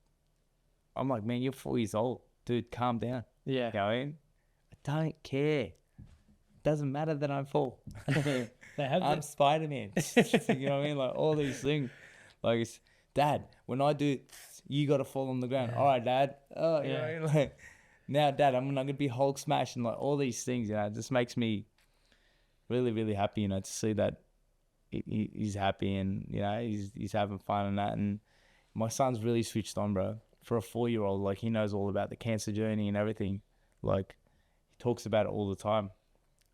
I'm like, man, you're 4 years old, dude, calm down. Yeah. You know what I mean? I don't care. Doesn't matter that I'm 4. They have I'm Spider-Man. You know what I mean? Like all these things. Like it's, Dad, when I do, you got to fall on the ground. All right, Dad. Oh, you know what I mean? Like, now, Dad, I'm not going to be Hulk smash and like all these things, you know. It just makes me really, really happy, you know, to see that he's happy and, you know, he's having fun and that. And my son's really switched on, bro. For a 4-year-old, like he knows all about the cancer journey and everything. Like he talks about it all the time.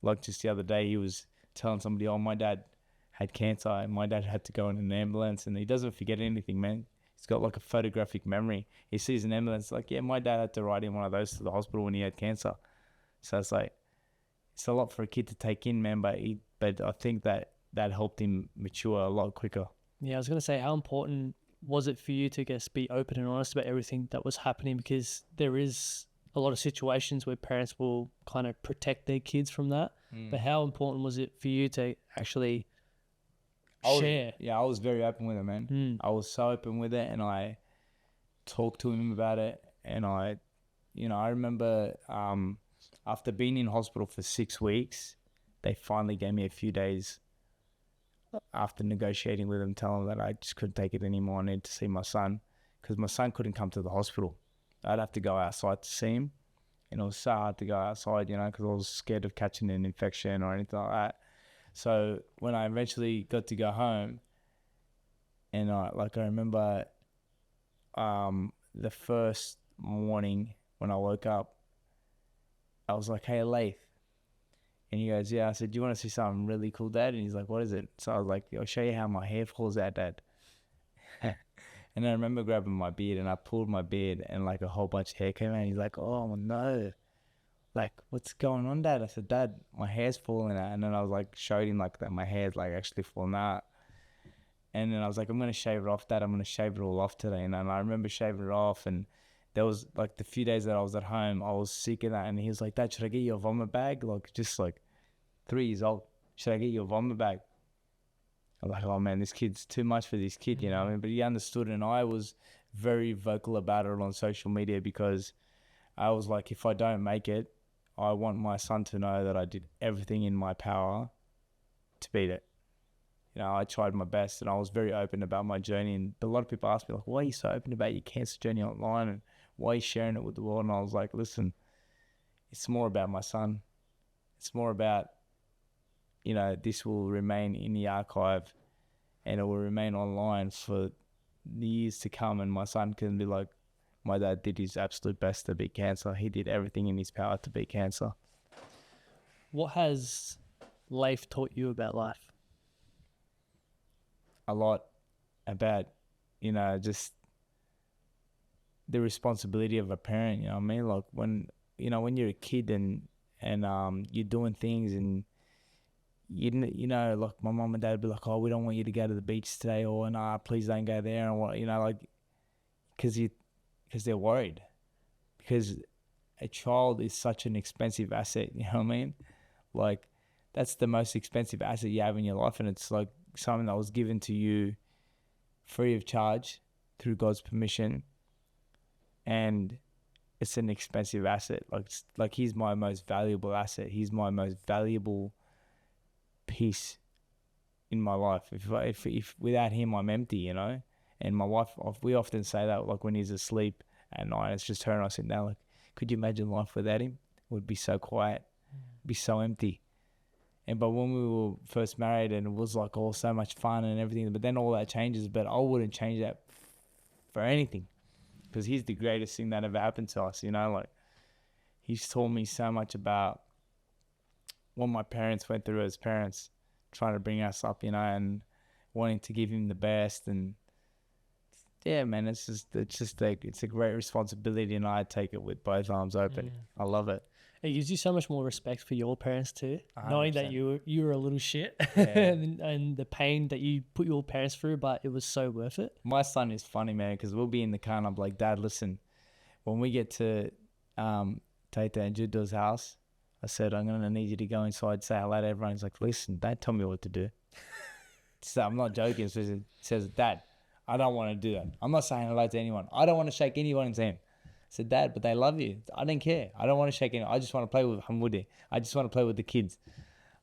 Like just the other day, he was telling somebody, oh, my dad had cancer and my dad had to go in an ambulance, and he doesn't forget anything, man. He's got like a photographic memory. He sees an ambulance, like, yeah, my dad had to ride in one of those to the hospital when he had cancer. So it's like, it's a lot for a kid to take in, man, but I think that helped him mature a lot quicker. Yeah, I was going to say, how important was it for you to just be open and honest about everything that was happening? Because there is a lot of situations where parents will kind of protect their kids from that. But how important was it for you to actually share? I was very open with it, man. I was so open with it, and I talked to him about it. And I remember after being in hospital for 6 weeks, they finally gave me a few days after negotiating with them, telling them that I just couldn't take it anymore. I needed to see my son, because my son couldn't come to the hospital. I'd have to go outside to see him, and it was so hard to go outside, you know, because I was scared of catching an infection or anything like that. So when I eventually got to go home, and I remember the first morning when I woke up, I was like, hey, Laith. And he goes, yeah. I said, do you want to see something really cool, Dad? And he's like, what is it? So I was like, I'll show you how my hair falls out, Dad. And I remember grabbing my beard, and I pulled my beard, and like a whole bunch of hair came out. And he's like, oh no, like what's going on, Dad? I said, Dad, my hair's falling out. And then I was like, showed him like that my hair's like actually falling out. And then I was like, I'm gonna shave it off, Dad. I'm gonna shave it all off today. And then I remember shaving it off, and there was like the few days that I was at home, I was sick of that. And he was like, Dad, should I get you a vomit bag? Like just like 3 years old, should I get you a vomit bag? I'm like, oh man, this kid's too much for this kid, you know what I mean? But he understood, and I was very vocal about it on social media, because I was like, if I don't make it, I want my son to know that I did everything in my power to beat it. You know, I tried my best, and I was very open about my journey. And a lot of people ask me, like, why are you so open about your cancer journey online, and why are you sharing it with the world? And I was like, listen, it's more about my son. It's more about, you know, this will remain in the archive, and it will remain online for the years to come. And my son can be like, my dad did his absolute best to beat cancer. He did everything in his power to beat cancer. What has Leif taught you about life? A lot about, you know, just the responsibility of a parent, you know what I mean? Like when you're a kid and you're doing things, and you know, like my mom and dad would be like, oh, we don't want you to go to the beach today, or nah, please don't go there, and what, you know, like, because they're worried, because a child is such an expensive asset, you know what I mean? Like that's the most expensive asset you have in your life, and it's like something that was given to you free of charge through God's permission, and it's an expensive asset. Like he's my most valuable asset. He's my most valuable piece in my life. If without him, I'm empty, you know. And my wife, we often say that, like when he's asleep at night, it's just her and I sitting there, like, could you imagine life without him? It would be so quiet, be so empty. But when we were first married, and it was like all so much fun and everything, but then all that changes. But I wouldn't change that for anything, because he's the greatest thing that ever happened to us, you know. Like he's taught me so much about what my parents went through as parents, trying to bring us up, you know, and wanting to give him the best. And yeah, man, it's a great responsibility, and I take it with both arms open. I love it. It gives you so much more respect for your parents too, 100%. knowing that you were a little shit, Yeah. and the pain that you put your parents through, but it was so worth it. My son is funny, man, because we'll be in the car and I'm like, Dad, listen, when we get to Tata and Judo's house. I said, I'm going to need you to go inside, say hello to everyone. He's like, listen, don't tell me what to do. So I'm not joking. So he says, Dad, I don't want to do that. I'm not saying hello to anyone. I don't want to shake anyone's hand. I said, Dad, but they love you. I don't care. I don't want to shake anyone. I just want to play with Hamudi. I just want to play with the kids.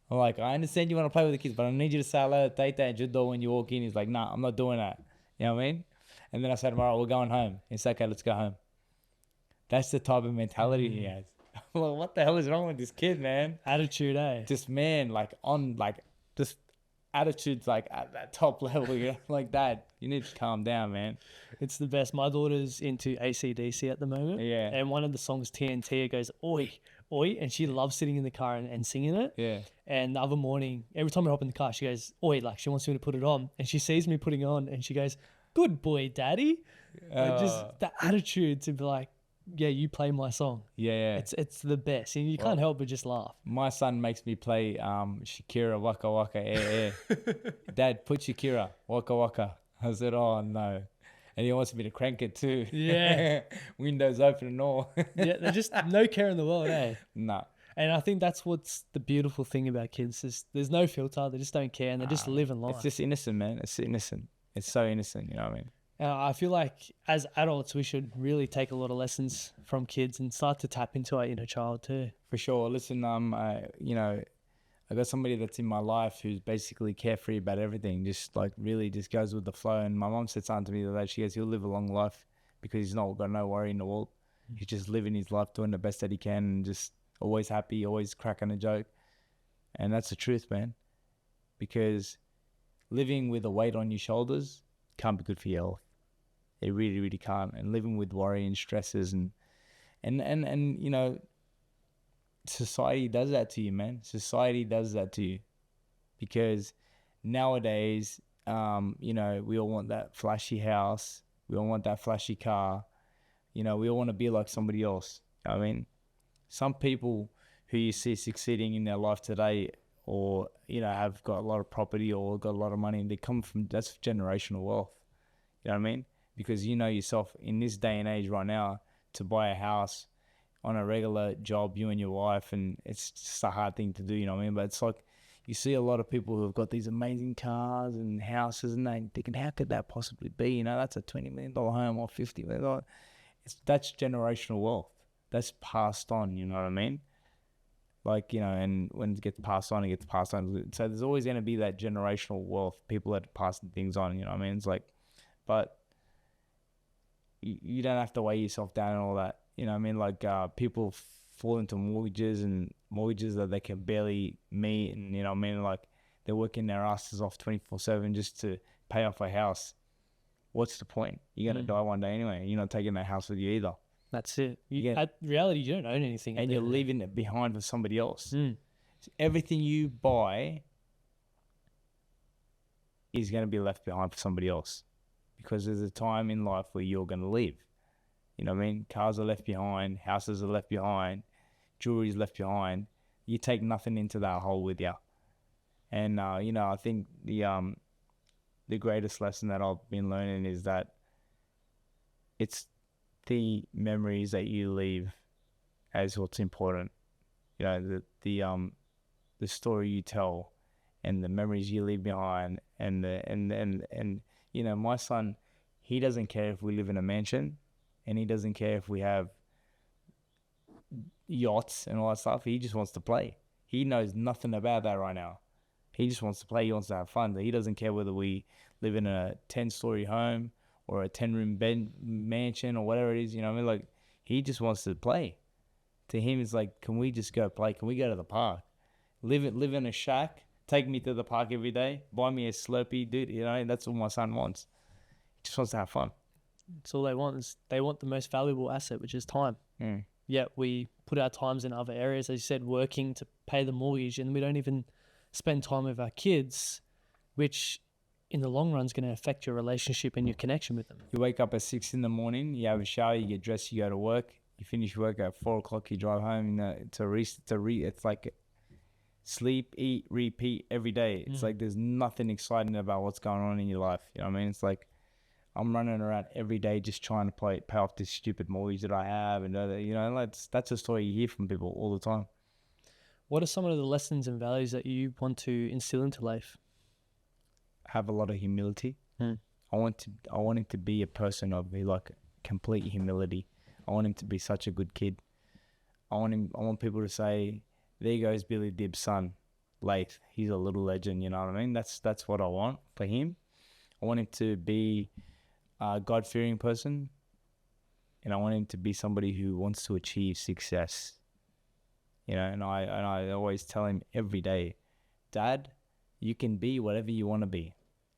I'm like, I understand you want to play with the kids, but I need you to say hello to Tata and Judo when you walk in. He's like, nah, I'm not doing that. You know what I mean? And then I said, all right, we're going home. He said, okay, let's go home. That's the type of mentality he has. I'm like, what the hell is wrong with this kid, man? Attitude, eh? Just, man, just attitudes like at that top level, you know, like that. You need to calm down, man. It's the best. My daughter's into AC/DC at the moment. Yeah. And one of the songs, TNT, it goes, oi, oi. And she loves sitting in the car and singing it. Yeah. And the other morning, every time I hop in the car, she goes, oi, like she wants me to put it on. And she sees me putting it on and she goes, good boy, daddy. Like, just the attitude to be like, yeah, you play my song. Yeah. It's the best. And you can't help but just laugh. My son makes me play Shakira, Waka Waka, eh. Dad, put Shakira, Waka Waka. I said, oh, no. And he wants me to crank it too. Yeah. Windows open and all. Yeah, they're just no care in the world, eh? No. And I think that's what's the beautiful thing about kids is there's no filter. They just don't care and they're just living life. It's just innocent, man. It's innocent. It's so innocent, you know what I mean? I feel like as adults, we should really take a lot of lessons from kids and start to tap into our inner child too. For sure. Listen, you know, I got somebody that's in my life who's basically carefree about everything, just like really just goes with the flow. And my mom said something to me the other day. She goes, he'll live a long life because he's not got no worry in the world. He's just living his life, doing the best that he can, and just always happy, always cracking a joke. And that's the truth, man. Because living with a weight on your shoulders can't be good for your health. It really, really can't. And living with worry and stresses and you know, society does that to you, man. Society does that to you. Because nowadays, you know, we all want that flashy house. We all want that flashy car. You know, we all want to be like somebody else. I mean, some people who you see succeeding in their life today or, you know, have got a lot of property or got a lot of money, and they come from, that's generational wealth. You know what I mean? Because you know yourself, in this day and age right now, to buy a house on a regular job, you and your wife, and it's just a hard thing to do, you know what I mean? But it's like, you see a lot of people who have got these amazing cars and houses, and they're thinking, how could that possibly be? You know, that's a $20 million home or $50 million. That's generational wealth. That's passed on, you know what I mean? Like, you know, and when it gets passed on, it gets passed on. So there's always going to be that generational wealth, people that are passing things on, you know what I mean? It's like, but you don't have to weigh yourself down and all that. You know what I mean? Like, people fall into mortgages that they can barely meet. And, you know what I mean? Like, they're working their asses off 24/7 just to pay off a house. What's the point? You're going to die one day anyway. You're not taking that house with you either. That's it. At reality, you don't own anything. And you're leaving it behind for somebody else. Mm. So everything you buy is going to be left behind for somebody else. Because there's a time in life where you're going to leave. You know what I mean? Cars are left behind. Houses are left behind. Jewelry is left behind. You take nothing into that hole with you. And, you know, I think the greatest lesson that I've been learning is that it's the memories that you leave as what's important. You know, the story you tell and the memories you leave behind and you know, my son, he doesn't care if we live in a mansion and he doesn't care if we have yachts and all that stuff. He just wants to play. He knows nothing about that right now. He just wants to play. He wants to have fun. He doesn't care whether we live in a 10-story home or a 10-room bed mansion or whatever it is. You know what I mean? Like, he just wants to play. To him, it's like, can we just go play? Can we go to the park? Live in a shack. Take me to the park every day. Buy me a Slurpee, dude. You know, that's what my son wants. He just wants to have fun. That's all they want. Is they want the most valuable asset, which is time. Mm. Yet we put our times in other areas, as you said, working to pay the mortgage, and we don't even spend time with our kids, which in the long run is going to affect your relationship and your connection with them. You wake up at 6 a.m, you have a shower, you get dressed, you go to work. You finish work at 4 o'clock, you drive home. It's like sleep, eat, repeat every day. It's like there's nothing exciting about what's going on in your life. You know what I mean? It's like, I'm running around every day just trying to pay off this stupid mortgage that I have, and that's a story you hear from people all the time. What are some of the lessons and values that you want to instill into life? Have a lot of humility. Mm. I want him to be a person of like complete humility. I want him to be such a good kid. I want people to say, there goes Billy Dibb's son, Lath. He's a little legend, you know what I mean? That's what I want for him. I want him to be a God-fearing person, and I want him to be somebody who wants to achieve success. You know, and I always tell him every day, Dad, you can be whatever you want to be,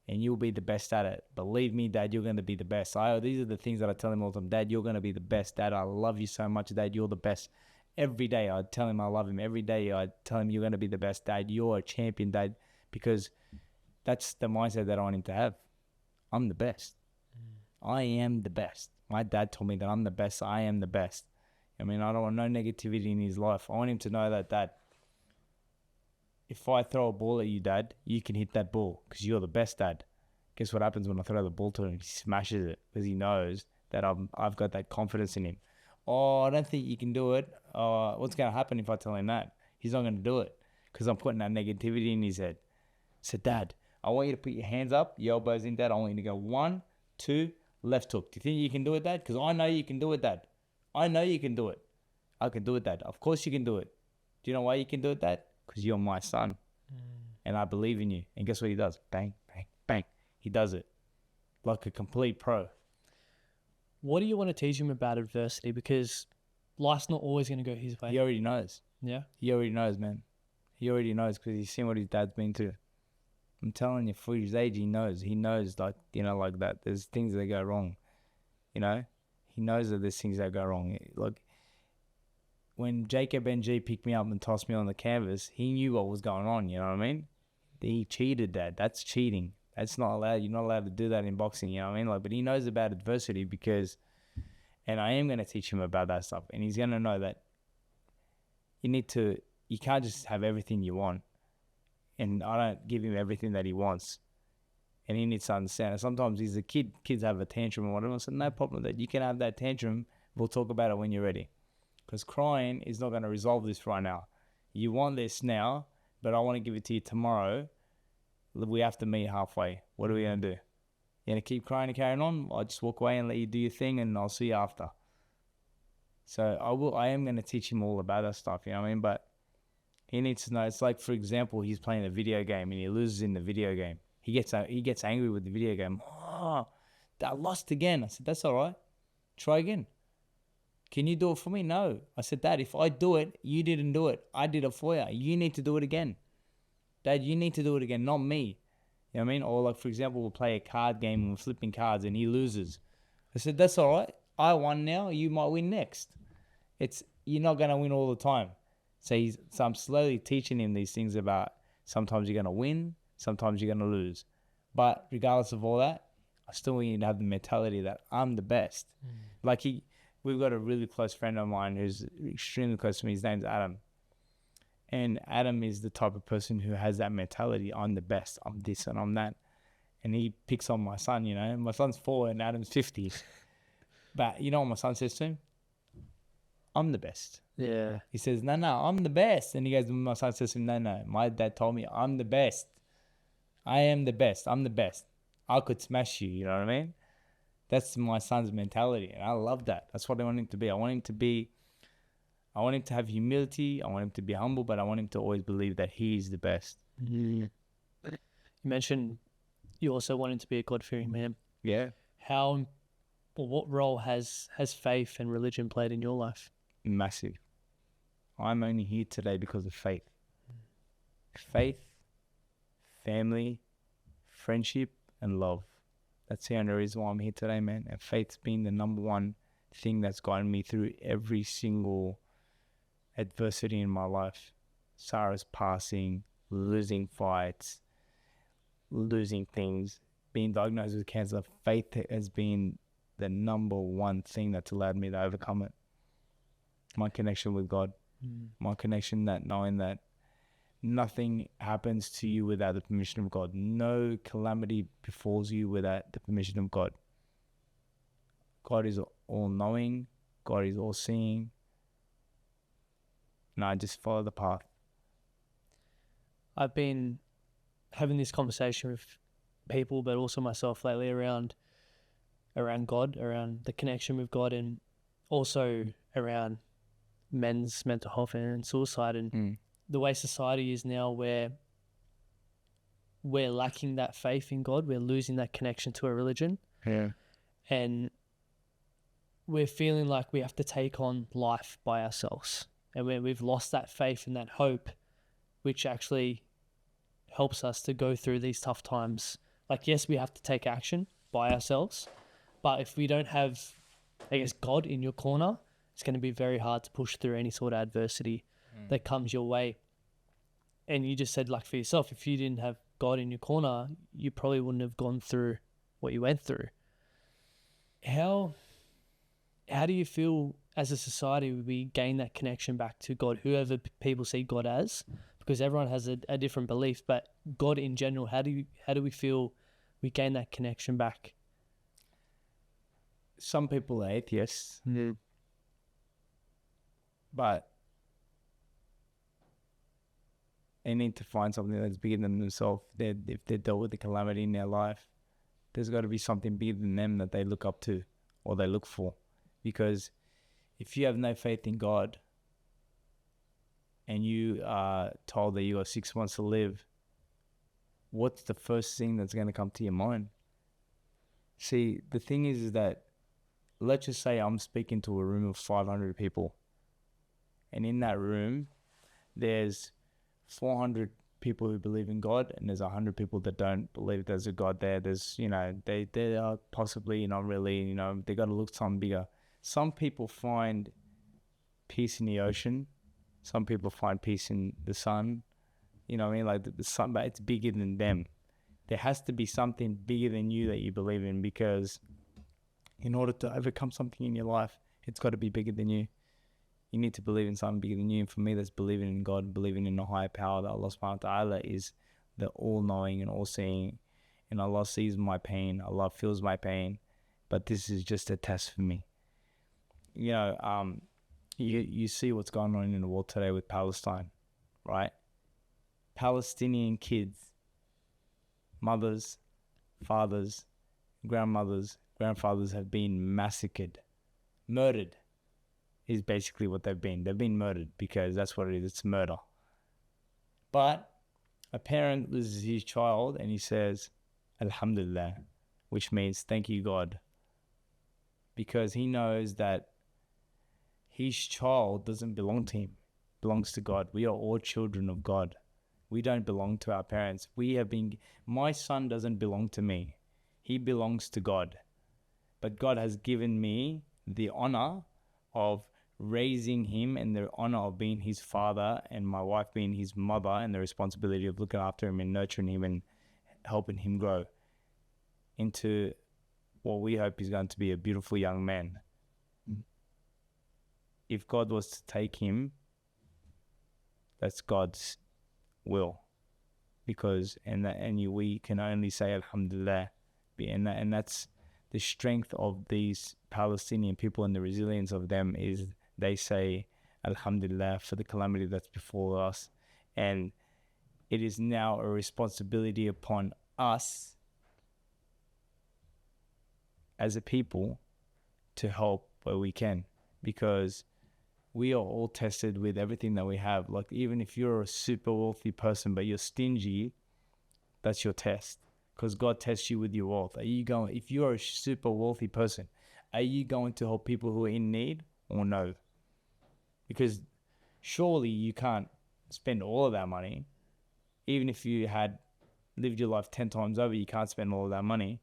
and you'll be the best at it. Believe me, Dad, you're going to be the best. These are the things that I tell him all the time. Dad, you're going to be the best. Dad, I love you so much. Dad, you're the best. Every day I tell him I love him. Every day I tell him you're going to be the best. Dad, you're a champion, Dad, because that's the mindset that I want him to have. I'm the best. I am the best. My dad told me that I'm the best. I am the best. I mean, I don't want no negativity in his life. I want him to know that, Dad, if I throw a ball at you, Dad, you can hit that ball because you're the best, Dad. Guess what happens when I throw the ball to him? He smashes it because he knows that I've got that confidence in him. Oh, I don't think you can do it. What's going to happen if I tell him that? He's not going to do it because I'm putting that negativity in his head. I said, Dad, I want you to put your hands up, your elbows in, Dad. I want you to go 1, 2, left hook. Do you think you can do it, Dad? Because I know you can do it, Dad. I know you can do it. I can do it, Dad. Of course you can do it. Do you know why you can do it, Dad? Because you're my son. And I believe in you. And guess what he does? Bang, bang, bang. He does it like a complete pro. What do you want to teach him about adversity? Because life's not always going to go his way. He already knows. Yeah. He already knows, man. He already knows because he's seen what his dad's been through. I'm telling you, for his age, he knows. He knows, like, like that. There's things that go wrong. He knows that there's things that go wrong. Like, when Jacob NG picked me up and tossed me on the canvas, he knew what was going on, you know what I mean? He cheated, Dad. That's cheating. That's not allowed. You're not allowed to do that in boxing, you know what I mean? Like, but he knows about adversity and I am going to teach him about that stuff. And he's going to know that you can't just have everything you want. And I don't give him everything that he wants. And he needs to understand it. Sometimes he's a kid. Kids have a tantrum or whatever. I said, no problem with that. You can have that tantrum. We'll talk about it when you're ready. Because crying is not going to resolve this right now. You want this now, but I want to give it to you tomorrow. We have to meet halfway. What are we going to do? You going to keep crying and carrying on? I'll just walk away and let you do your thing, and I'll see you after. So I am going to teach him all about that stuff, you know what I mean? But he needs to know. It's like, for example, he's playing a video game and he loses in the video game. He gets angry with the video game. Oh, I lost again. I said, that's all right. Try again. Can you do it for me? No. I said, Dad, if I do it, you didn't do it. I did it for you. You need to do it again. Dad, you need to do it again, not me. You know what I mean? Or like, for example, we'll play a card game and we're flipping cards and he loses. I said, that's all right. I won now. You might win next. You're not going to win all the time. So I'm slowly teaching him these things about sometimes you're going to win, sometimes you're going to lose. But regardless of all that, I still want you to have the mentality that I'm the best. Like we've got a really close friend of mine who's extremely close to me. His name's Adam. And Adam is the type of person who has that mentality. I'm the best. I'm this and I'm that. And he picks on my son, My son's 4 and Adam's 50. But you know what my son says to him? I'm the best. Yeah. He says, no, I'm the best. And my son says to him, no, my dad told me I'm the best. I am the best. I'm the best. I could smash you, you know what I mean? That's my son's mentality. And I love that. That's what I want him to be. I want him to have humility. I want him to be humble, but I want him to always believe that he is the best. You mentioned you also want him to be a God-fearing man. Yeah. What role has faith and religion played in your life? Massive. I'm only here today because of faith. Faith, family, friendship, and love. That's the only reason why I'm here today, man. And faith's been the number one thing that's gotten me through every single adversity in my life. Sarah's passing, losing fights, losing things, being diagnosed with cancer. Faith has been the number one thing that's allowed me to overcome it. My connection with God. My connection, that knowing that nothing happens to you without the permission of God. No calamity befalls you without the permission of God. God is all knowing. God is all seeing. And I just follow the path. I've been having this conversation with people, but also myself lately around God, around the connection with God, and also around men's mental health and suicide, and the way society is now, where we're lacking that faith in God, we're losing that connection to a religion, and we're feeling like we have to take on life by ourselves, and we've lost that faith and that hope, which actually helps us to go through these tough times. Like, yes, we have to take action by ourselves, but if we don't have, I guess, God in your corner, it's going to be very hard to push through any sort of adversity that comes your way. And you just said, like, for yourself, if you didn't have God in your corner, you probably wouldn't have gone through what you went through. How do you feel as a society we gain that connection back to God, whoever people see God as? Because everyone has a different belief, but God in general, how do we feel we gain that connection back? Some people are atheists, but they need to find something that's bigger than themselves. If they dealt with the calamity in their life, there's got to be something bigger than them that they look up to or they look for. Because if you have no faith in God and you are told that you got 6 months to live, what's the first thing that's going to come to your mind? See, the thing is that, let's just say I'm speaking to a room of 500 people, and in that room, there's 400 people who believe in God, and there's 100 people that don't believe there's a God there. There's, they are possibly not really, they got to look something bigger. Some people find peace in the ocean. Some people find peace in the sun. You know what I mean? Like the sun, but it's bigger than them. There has to be something bigger than you that you believe in, because in order to overcome something in your life, it's got to be bigger than you. You need to believe in something bigger than you. And for me, that's believing in God, believing in a higher power, that Allah subhanahu wa ta'ala is the all-knowing and all-seeing. And Allah sees my pain. Allah feels my pain. But this is just a test for me. You see what's going on in the world today with Palestine, right? Palestinian kids, mothers, fathers, grandmothers, grandfathers have been massacred. Murdered is basically what they've been. They've been murdered, because that's what it is. It's murder. But a parent loses his child and he says, Alhamdulillah, which means thank you, God. Because he knows that his child doesn't belong to him. It belongs to God. We are all children of God. We don't belong to our parents. My son doesn't belong to me. He belongs to God. But God has given me the honor of raising him and the honor of being his father, and my wife being his mother, and the responsibility of looking after him and nurturing him and helping him grow into what we hope is going to be a beautiful young man. If God was to take him, that's God's will, because we can only say Alhamdulillah, and that's the strength of these Palestinian people, and the resilience of them is they say Alhamdulillah for the calamity that's before us. And it is now a responsibility upon us as a people to help where we can, because we are all tested with everything that we have. Like, even if you're a super wealthy person but you're stingy, that's your test, because God tests you with your wealth. If you're a super wealthy person, are you going to help people who are in need or no? Because surely you can't spend all of that money. Even if you had lived your life 10 times over, you can't spend all of that money.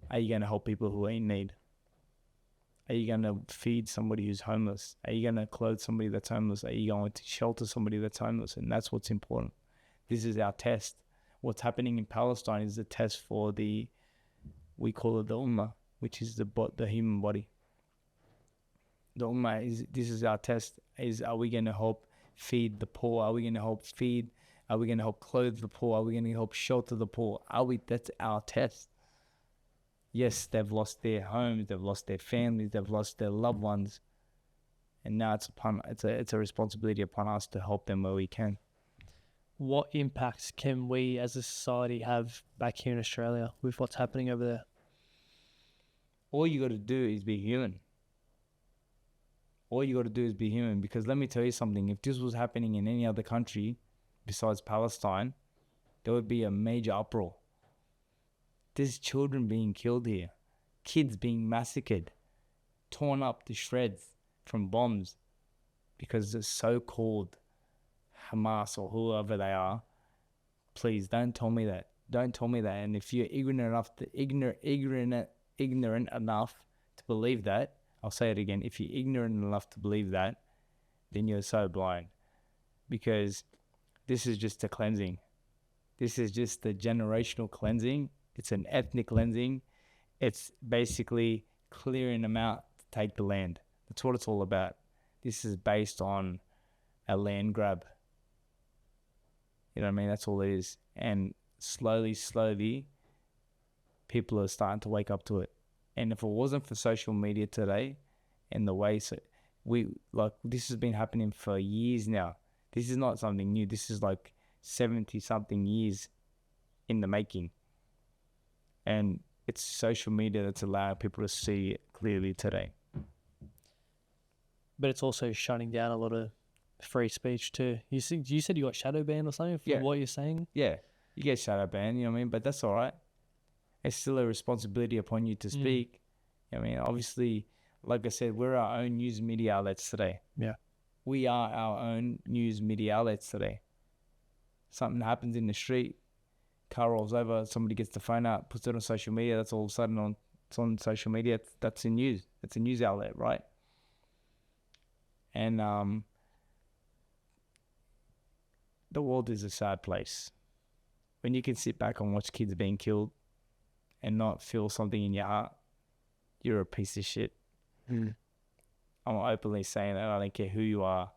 Are you going to help people who are in need? Are you going to feed somebody who's homeless? Are you going to clothe somebody that's homeless? Are you going to shelter somebody that's homeless? And that's what's important. This is our test. What's happening in Palestine is a test for we call it the Ummah, which is the human body. The Ummah this is our test. Are we going to help feed the poor? Are we going to help clothe the poor? Are we going to help shelter the poor? That's our test. Yes, they've lost their homes, they've lost their families, they've lost their loved ones, and now it's a responsibility upon us to help them where we can. What impacts can we as a society have back here in Australia with what's happening over there? All you got to do is be human. All you got to do is be human, because let me tell you something, if this was happening in any other country besides Palestine, there would be a major uproar. There's children being killed here, kids being massacred, torn up to shreds from bombs because the so-called Hamas or whoever they are. Please don't tell me that. Don't tell me that. And if you're ignorant enough to believe that, I'll say it again. If you're ignorant enough to believe that, then you're so blind, because this is just a cleansing. This is just a generational cleansing. It's an ethnic cleansing. It's basically clearing them out to take the land. That's what it's all about. This is based on a land grab. You know what I mean? That's all it is. And slowly, people are starting to wake up to it. And if it wasn't for social media today and the way this has been happening for years now. This is not something new. This is like 70 something years in the making. And it's social media that's allowing people to see it clearly today. But it's also shutting down a lot of free speech too. You said you got shadow banned or something for what you're saying? Yeah, you get shadow banned, you know what I mean? But that's all right. It's still a responsibility upon you to speak. I mean, obviously, like I said, we're our own news media outlets today. Yeah. We are our own news media outlets today. Something happens in the street, car rolls over, somebody gets the phone out, puts it on social media, that's all of a sudden it's on social media. That's in news. It's a news outlet, right? And the world is a sad place. When you can sit back and watch kids being killed and not feel something in your heart, you're a piece of shit. I'm openly saying that. I don't care who you are,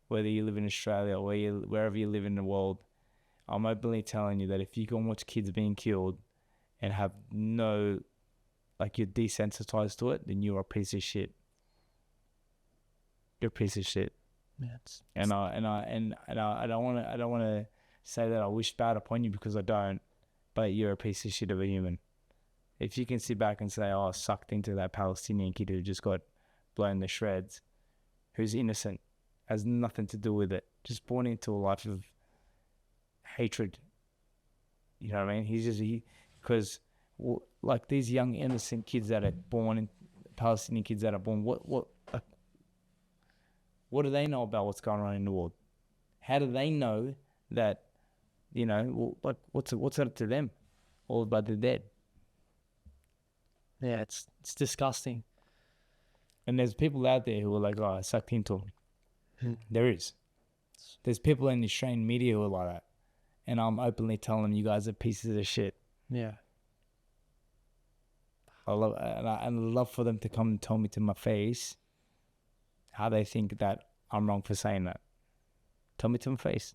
whether you live in Australia or wherever you live in the world. I'm openly telling you that if you can watch kids being killed and have you're desensitized to it, then you're a piece of shit. You're a piece of shit. Yeah, I don't want to say that I wish bad upon you, because I don't, but you're a piece of shit of a human. If you can sit back and say, "Oh, I sucked into that Palestinian kid who just got blown to shreds, who's innocent, has nothing to do with it, just born into a life of hatred," you know what I mean? Because like these young innocent kids that are born, Palestinian kids that are born, what do they know about what's going on in the world? How do they know that, what's it to them? All about the dead. Yeah, it's disgusting. And there's people out there who are like, "Oh, I sucked into them." There is. There's people in the Australian media who are like that. And I'm openly telling them, you guys are pieces of shit. Yeah. I'd love for them to come and tell me to my face how they think that I'm wrong for saying that. Tell me to my face.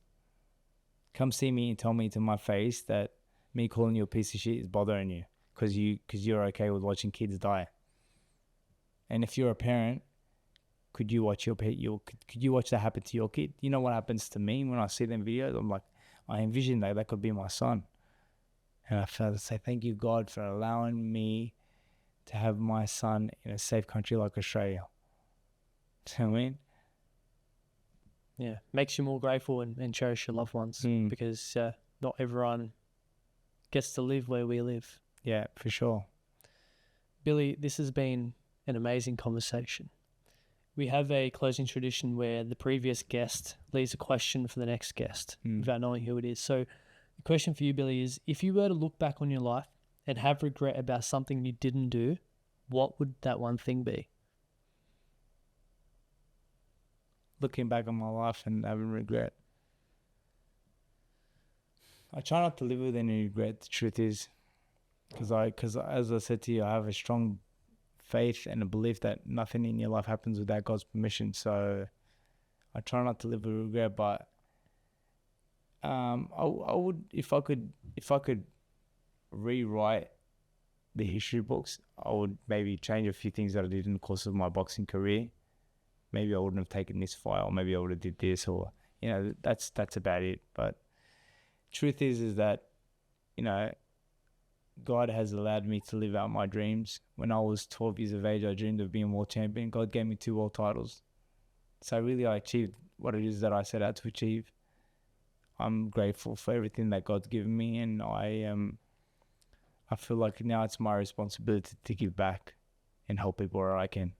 Come see me and tell me to my face that me calling you a piece of shit is bothering you because you're okay with watching kids die. And if you're a parent, could you watch could you watch that happen to your kid? You know what happens to me when I see them videos? I'm like, I envision that could be my son. And I feel to say, thank you, God, for allowing me to have my son in a safe country like Australia. Do you know what I mean? Yeah, makes you more grateful and cherish your loved ones because not everyone gets to live where we live. Yeah, for sure. Billy, this has been an amazing conversation. We have a closing tradition where the previous guest leaves a question for the next guest without knowing who it is. So the question for you, Billy, is if you were to look back on your life and have regret about something you didn't do, what would that one thing be? Looking back on my life and having regret. I try not to live with any regret, the truth is. Because as I said to you, I have a strong faith and a belief that nothing in your life happens without God's permission. So I try not to live with regret, but I would, if I could rewrite the history books, I would maybe change a few things that I did in the course of my boxing career. Maybe I wouldn't have taken this fight, or maybe I would have did this, or that's about it. But truth is that God has allowed me to live out my dreams. When I was 12 years of age, I dreamed of being a world champion. God gave me 2 world titles. So really, I achieved what it is that I set out to achieve. I'm grateful for everything that God's given me, and I feel like now it's my responsibility to give back and help people where I can.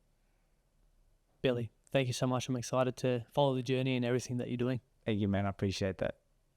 Billy, thank you so much. I'm excited to follow the journey and everything that you're doing. Thank you, man. I appreciate that.